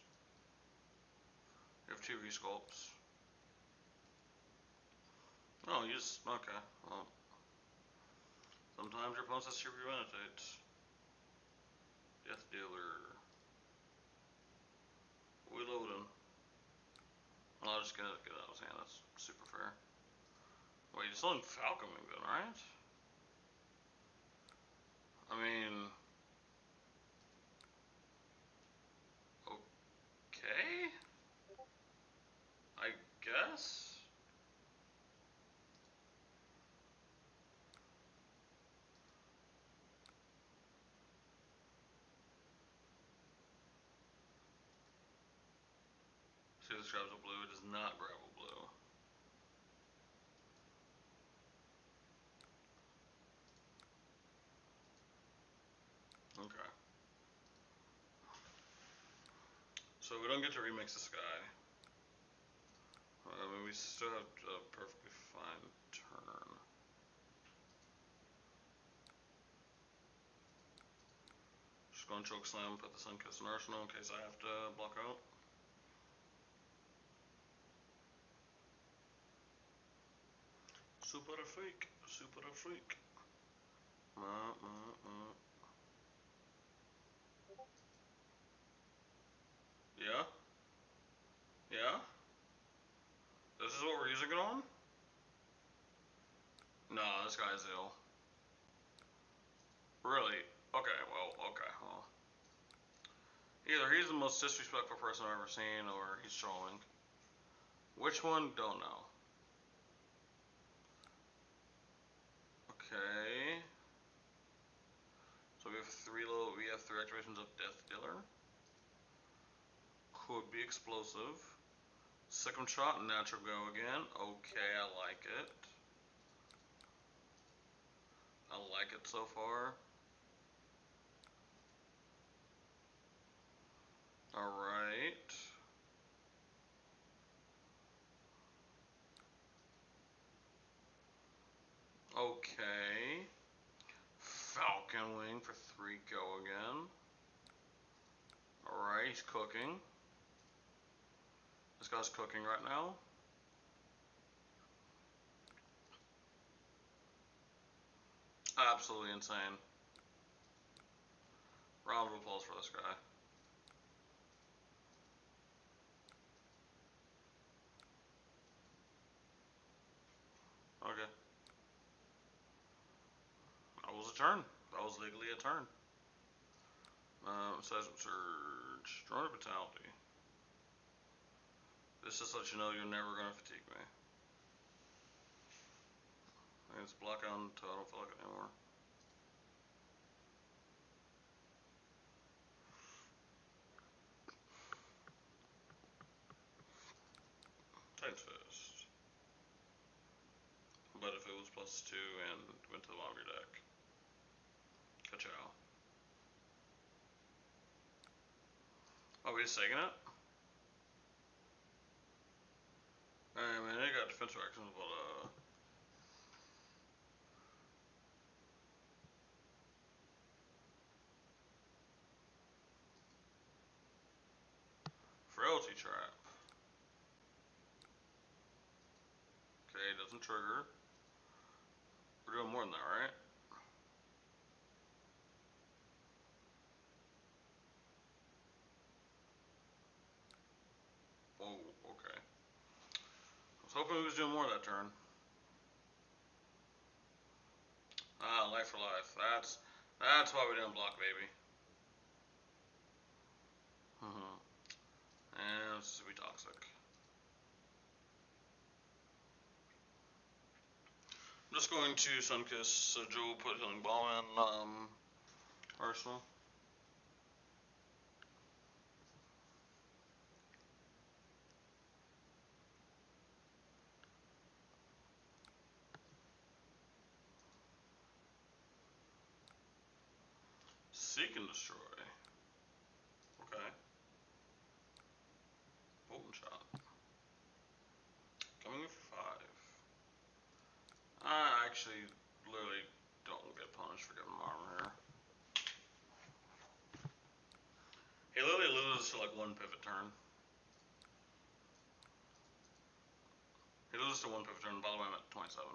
We have 2 resculpts. Oh, you just, okay. Well, sometimes your opponent has to reannotate. Death Dealer. We loading. I'll just get it out of his hand, that's super fair. Wait, you're still in Falcon Wing then, right? I mean... Okay? I guess? See, this grabs a blue, it does not grab a blue. Okay. So we don't get to remix this guy. I mean, we still have a perfectly fine turn. Just going to choke slam, put the Sunkiss in Arsenal in case I have to block out. Super freak, super freak. Yeah? Yeah? This is what we're using it on? Nah, this guy's ill. Really? Okay, well. Either he's the most disrespectful person I've ever seen, or he's trolling. Which one? Don't know. Okay. So we have 3 activations of Death Dealer. Could be explosive. Second shot, natural go again. Okay, I like it. I like it so far. Alright. Okay. Falcon Wing for 3 go again. Alright, he's cooking. This guy's cooking right now. Absolutely insane. Round of applause for this guy. Okay. That was a turn. That was legally a turn. Seismic Surge. Drone Brutality. This just lets you know you're never going to fatigue me. I think it's block on until I don't feel like it anymore. Titan's Fist. But if it was +2 and went to the bottom of your deck. Ka-chow. Oh, we just taking it? Alright, man, they got defensive actions, but Frailty Trap. Okay, doesn't trigger. We're doing more than that, right? Oh, okay. I was hoping he was doing more that turn. Ah, life for life. That's why we didn't block, baby. And this is be toxic. I'm just going to Sunkiss Joe, put Healing Ball in Arsenal. Seek and Destroy. Okay. Bolton Shot. Coming in for 5. I actually literally don't get punished for giving him armor here. He literally loses to like 1 pivot turn. He loses to 1 pivot turn. By the way, I'm at 27.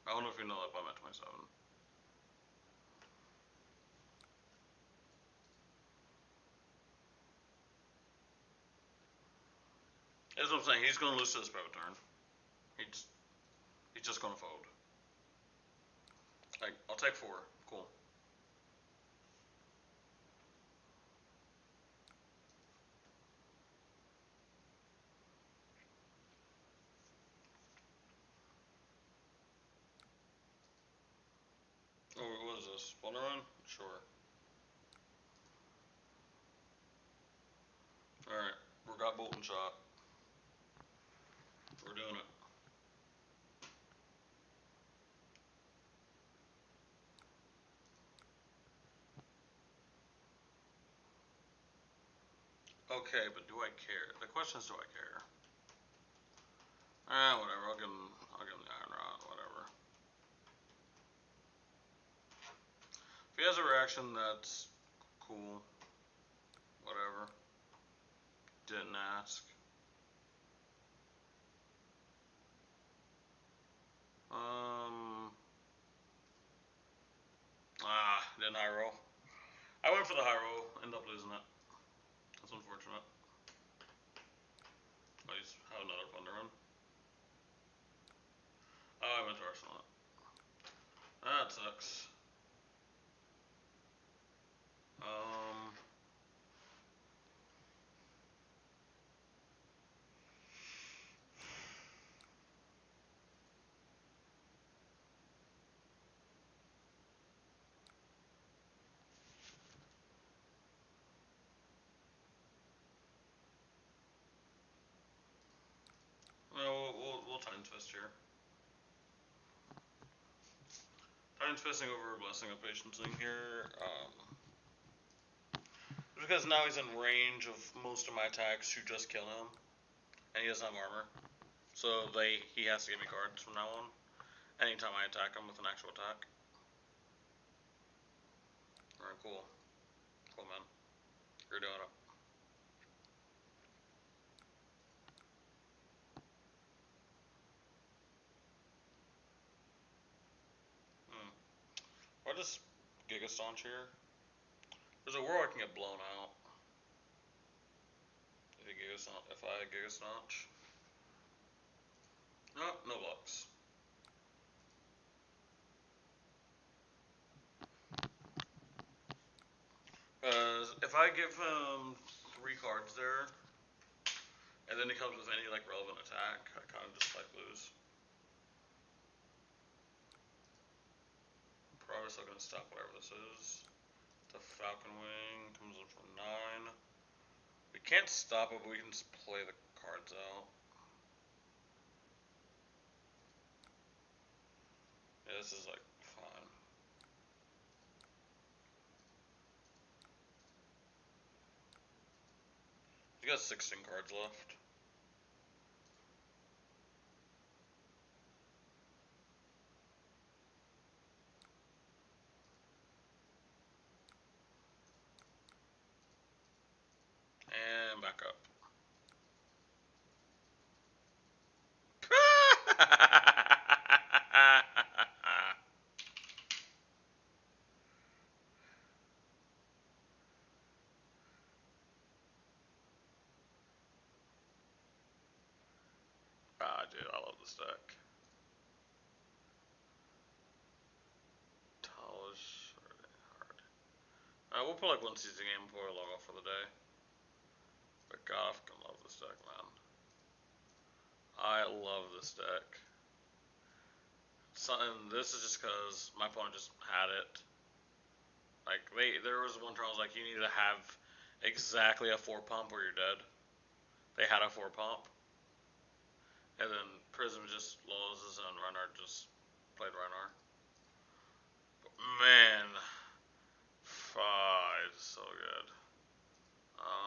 I don't know if you know that, but I'm at 27. That's what I'm saying. He's going to lose to this pivot turn. He's just going to fold. Like, I'll take 4. Cool. Oh, what is this? Wonder Run? Sure. Alright, we got Bolton Shot. We're doing it. Okay, but do I care? The question is, do I care? Whatever. I'll give him the Iron Rod. Whatever. If he has a reaction, that's cool. Whatever. Didn't ask. Didn't high roll. I went for the high roll. Ended up losing it. That's unfortunate. Oh, he's have another Thunder Run. Oh, I went to Arsenal. That sucks. We'll Titan's Fist here. Titan's Fisting over Blessing of Patience in here. Because now he's in range of most of my attacks to just kill him. And he doesn't have armor. So he has to give me cards from now on. anytime I attack him with an actual attack. Alright, cool. Cool, man. You're doing it. Hmm. I'll just Giga Staunch here. There's a world I can get blown out. If I Giga Staunch. No, no Lux. If I give him 3 cards there, and then he comes with any like relevant attack, I kind of just like lose. Probably still gonna stop whatever this is. The Falcon Wing comes in from 9. We can't stop it, but we can just play the cards out. Yeah, this is like fine. You got 16 cards left. And back up. Ah, dude, I love this deck. Talish, hard. We'll put like one season game before we log off for the day. But God, I fucking love this deck, man. I love this deck. And this is just because my opponent just had it. Like, there was one turn I was like, you need to have exactly a 4 pump or you're dead. They had a 4 pump. And then Prism just loses and Reinhardt just played Reinhardt. But man, 5 is so good.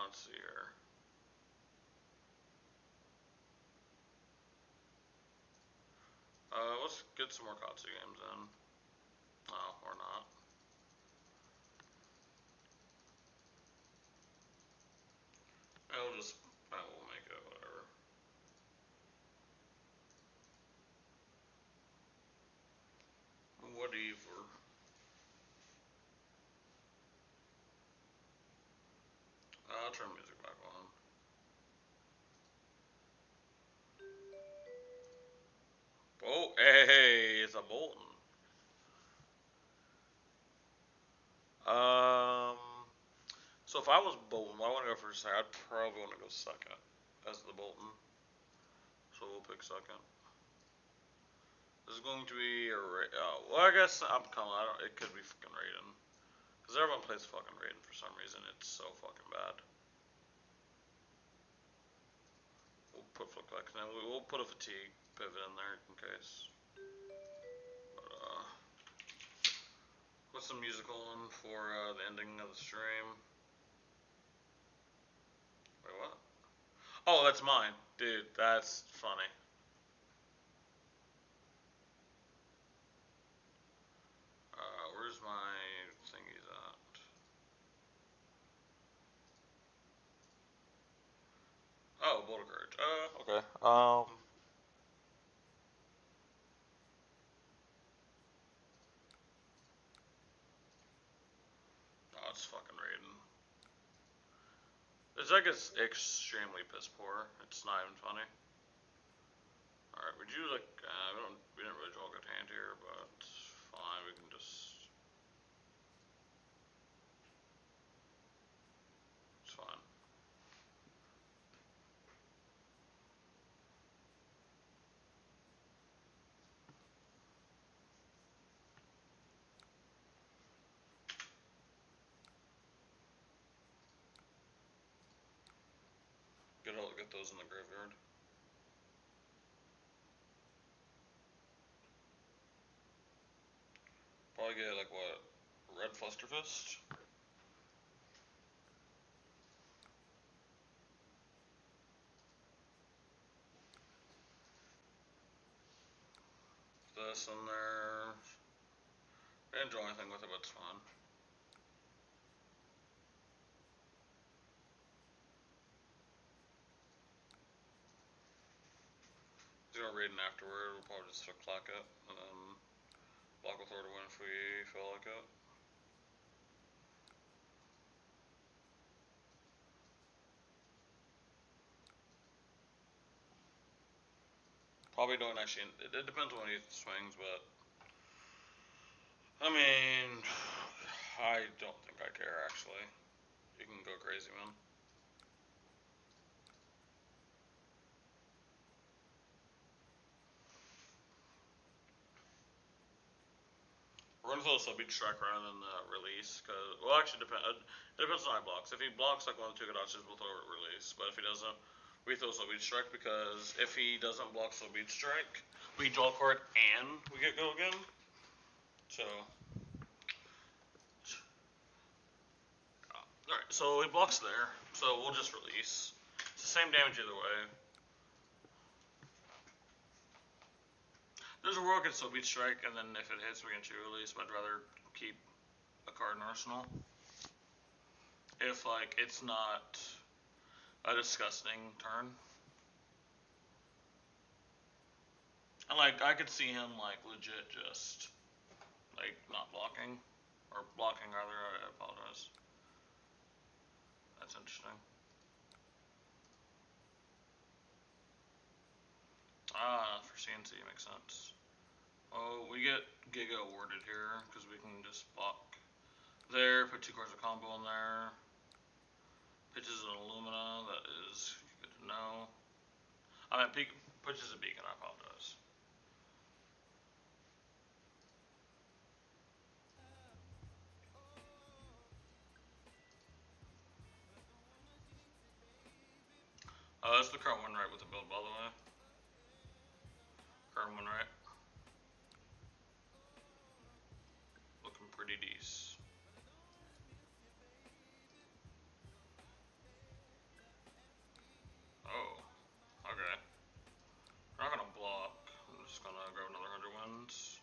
Let's see here. Let's get some more Katsu games in. Oh, or not. I will make it, whatever. Whatever. I'll turn music back on. Oh, hey, it's a Bolton. Um, so if I was Bolton, I want to go first. I'd probably want to go second as the Bolton. So we'll pick second. This is going to be a well, I guess I'm calling. It could be fucking Raiden, because everyone plays fucking Raiden for some reason. It's so fucking bad. We'll put Flick now. We'll put a fatigue pivot in there in case. But put some music on for the ending of the stream. Wait, what? Oh, that's mine, dude. That's funny. Where's my thingies at? Oh, Boulder Courage. Okay. Oh, it's fucking Raiden. This deck is extremely piss poor. It's not even funny. Alright, would you like, we didn't really draw a good hand here, but fine, we can just, it's fine. Get those in the graveyard. Probably get like what, red Flusterfist? this in there. I didn't draw anything with it, but it's fine. He's gonna raid in afterward. We'll probably just clock it, and then block with Lord of Wind if we feel like it. Probably don't actually. It depends on when he swings, but I mean, I don't think I care actually. You can go crazy, man. We're gonna throw a sub-beat strike rather than the release, cause well, actually it depends on how he blocks. If he blocks like 1 or 2 good options, we'll throw a release. But if he doesn't, we throw sub-beat strike because if he doesn't block sub-beat strike, we draw a card and we get go again. So, alright, so he blocks there, so we'll just release. It's the same damage either way. There's a world gets sub-beat strike, and then if it hits, we can choose release. But I'd rather keep a card in arsenal. If like it's not a disgusting turn. And like I could see him like legit just like not blocking. Or blocking rather, I apologize. That's interesting. Ah, for CNC makes sense. Oh, we get Giga awarded here because we can just block there, put 2 cards of combo in there. Pitches an Illumina, that is good to know. I mean, pitches a Beacon, I apologize. That's the current win rate with the build, by the way. Current win rate. Looking pretty decent. Oh, okay. We're not gonna block. I'm just gonna grab another 100 wins.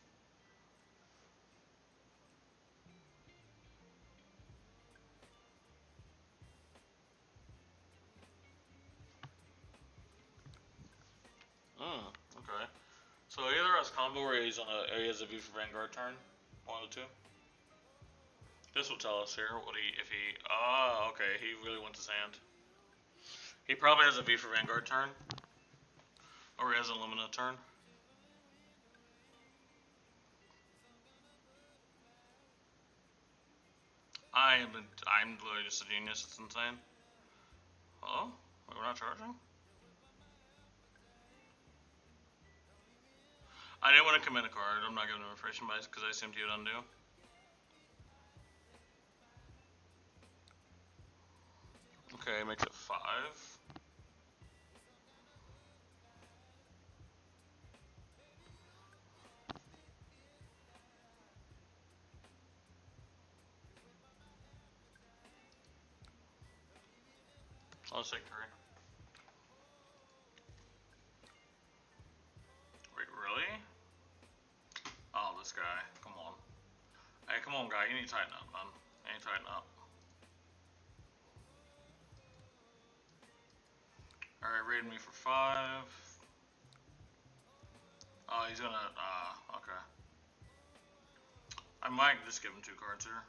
Okay. So he either has combo or he has a V for Vanguard turn. One of the two. This will tell us here what okay, he really wants his hand. He probably has a V for Vanguard turn. Or he has a Illumina turn. I'm literally just a genius, it's insane. Hello? Wait, we're not charging? I didn't want to commit a card, I'm not giving him information bias because I assumed he would undo. Okay, makes it 5. I'll take 3. Wait, really? Oh, this guy. Come on. Hey, come on, guy. You need to tighten up, man. You need to tighten up. Alright, raid me for 5. Oh, he's gonna, okay. I might just give him 2 cards here.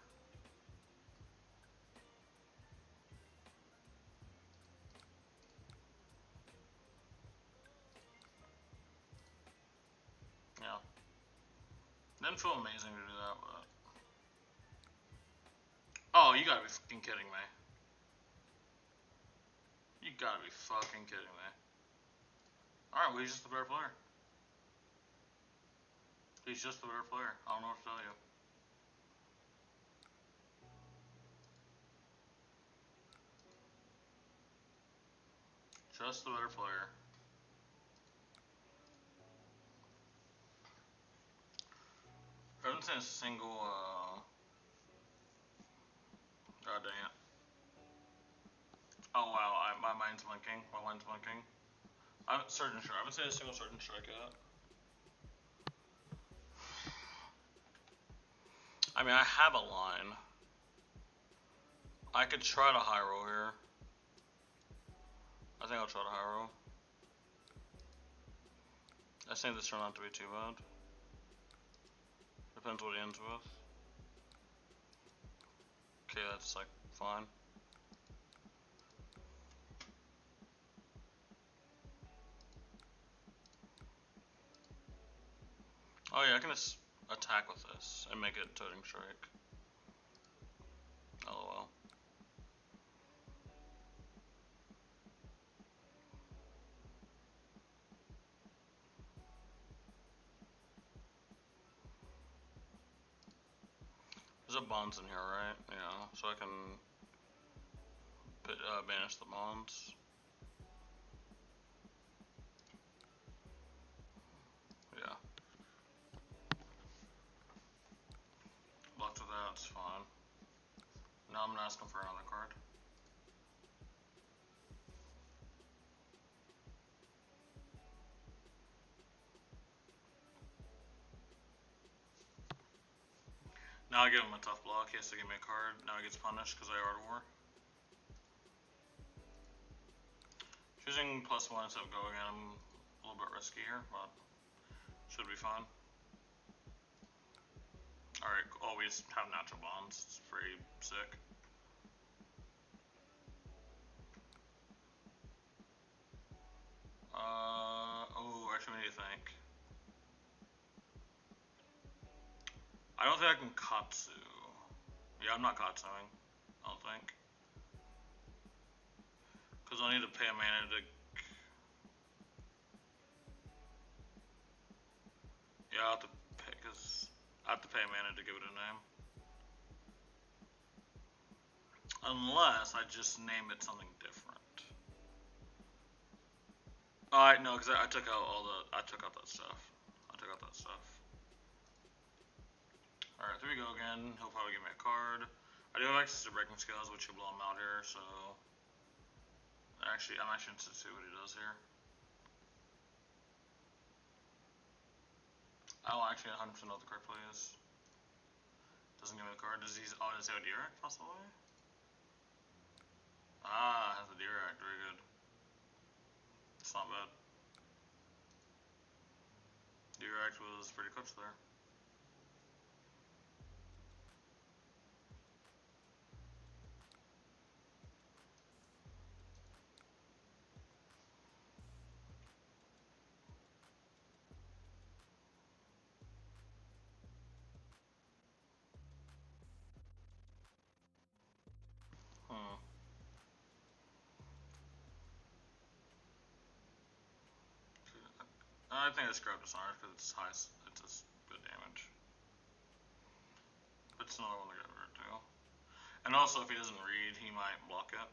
Yeah. Didn't feel amazing to do that, but... Oh, you gotta be fucking kidding me. You gotta be fucking kidding me. Alright, well, he's just a better player. He's just a better player. I don't know what to tell you. Just the better player. I haven't seen a single, God dang it. Oh wow, my mind's blinking. My mind's blinking. I'm certain sure. I haven't seen a single certain strike yet. I mean, I have a line. I could try to high roll here. I think I'll try to high roll. I think this turned out to be too bad. Depends what he ends with. Okay, that's like fine. Oh yeah, I can just attack with this and make it Toting Strike. LOL. There's a bonds in here, right? Yeah, so I can banish the bonds. Yeah. Blocked with that, it's fine. Now I'm gonna ask him for another card. Now I give him a tough block, he has to give me a card. Now he gets punished because I Art of War. Choosing +1 instead of go again, I'm a little bit risky here, but should be fine. Alright, always have natural bonds, it's pretty sick. Oh, actually, what do you think? I don't think I can Katsu. Yeah, I'm not Katsuing, I don't think. Because I'll need to pay a mana to... Yeah, I'll have to pay, because I have to pay a mana to give it a name. Unless I just name it something different. Alright, no, because I took out I took out that stuff. Alright, here we go again. He'll probably give me a card. I do have access to Breaking Scales, which will blow him out here, so... Actually, I'm actually interested to see what he does here. I don't actually 100% know what the card play is. Doesn't give me the card. Does he have a Direct, possibly? Ah, has a Direct. Very good. It's not bad. Direct was pretty clutch there. I think I scrapped Dishonored because it's high. It's just good damage. But it's another one to get rid of too. And also, if he doesn't read, he might block it.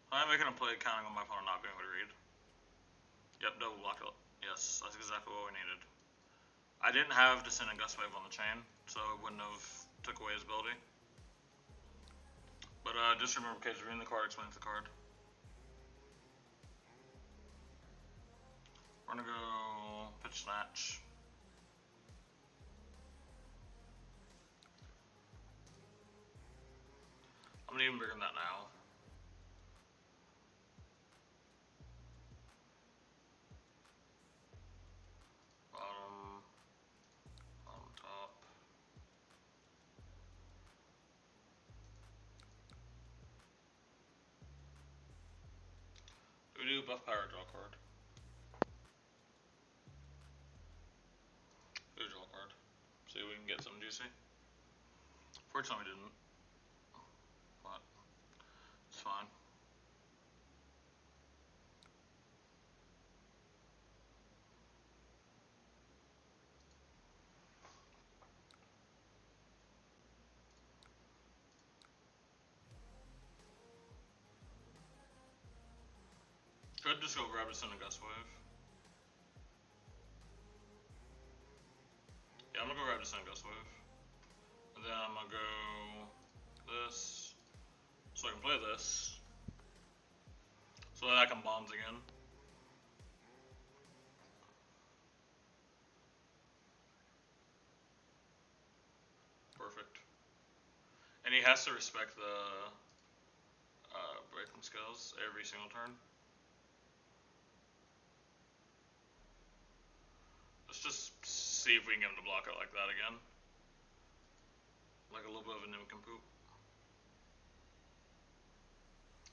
I'm making a play counting on my opponent not being able to read. Yep, double block it. Yes, that's exactly what we needed. I didn't have Descent and Gust Wave on the chain, so it wouldn't have took away his ability. But just remember, because reading the card explains the card. We're gonna go Pitch Snatch. I'm gonna even bigger than that now. Bottom, top. We do buff power draw card. We draw card. See if we can get something juicy. Fortunately, we didn't. But it's fine. Could just go grab Descent and Gust Wave. Yeah, I'm gonna go grab Descent and Gust Wave. And then I'm gonna go this. So I can play this. So that I can bombs again. And he has to respect the breaking skills every single turn. Let's just see if we can get him to block it like that again. Like a little bit of a nincompoop.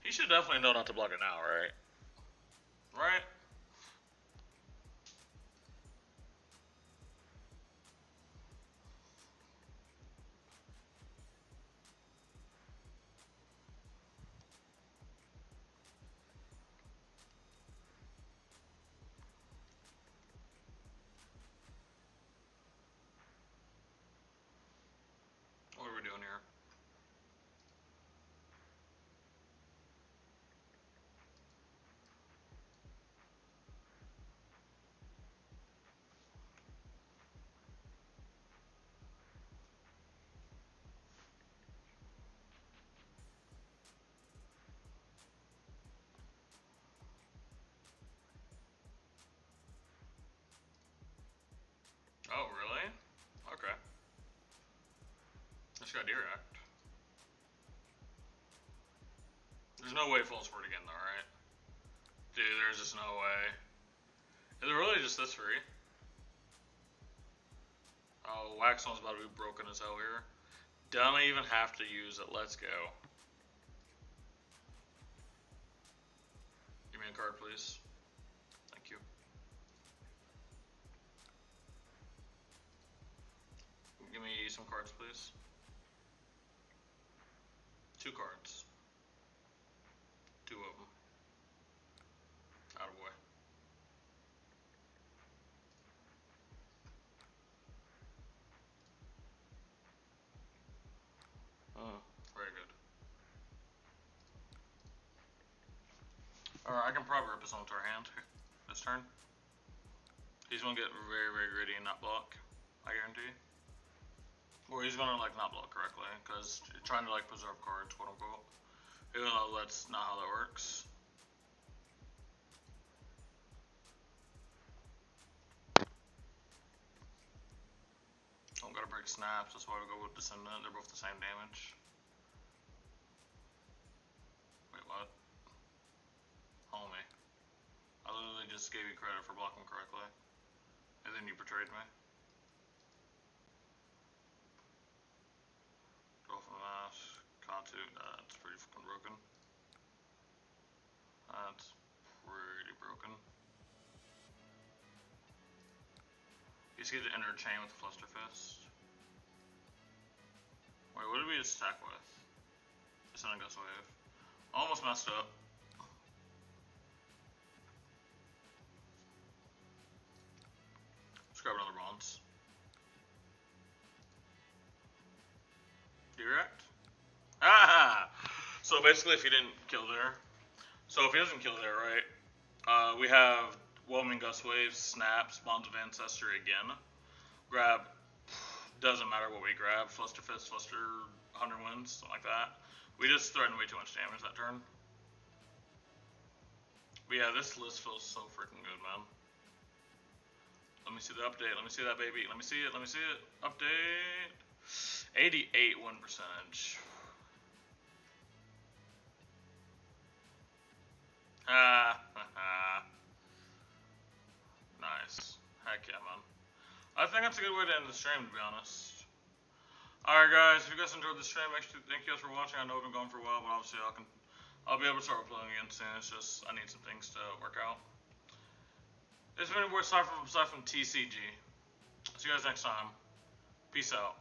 He should definitely know not to block it now, right? Right? What are we doing here? Oh, really? Okay. Just got direct. There's no way full sport again, though, right? Dude, there's just no way. Is it really just this free? Oh, Waxon's about to be broken as hell here. Don't even have to use it. Let's go. Give me a card, please. Thank you. Give me some cards, please. 2 cards. 2 of them. Attaboy. Very good. Alright, I can probably rip this onto our hand this turn. He's gonna get very, very gritty and not block. I guarantee. Or he's gonna like not block correctly, because trying to like preserve cards, quote unquote. Even though that's not how that works. Don't gotta break snaps, that's why we go with Descendant, they're both the same damage. Wait, what? Homie. I literally just gave you credit for blocking correctly. And then you betrayed me. Dolphin Mask, Katu, that's pretty fucking broken. That's pretty broken. You see the interchain with the Flusterfist. Wait, what did we just attack with? Descending Gust Wave. Almost messed up. Let's grab another bronze. Direct? Ah! So basically, if he didn't kill there, so if he doesn't kill there, right? We have Whelming Gust Wave, Snaps, Bonds of Ancestry again. Grab. Doesn't matter what we grab. Flusterfist, Fluster, 100 wins, something like that. We just threatened way too much damage that turn. But yeah, this list feels so freaking good, man. Let me see the update. Let me see that, baby. Let me see it. Let me see it. Update. 88 win percentage. Nice. Heck yeah, man. I think that's a good way to end the stream, to be honest. Alright, guys. If you guys enjoyed the stream, make sure thank you guys for watching. I know I've been going for a while, but obviously I'll be able to start uploading again soon. It's just I need some things to work out. It's been your boy Cypher from TCG. See you guys next time. Peace out.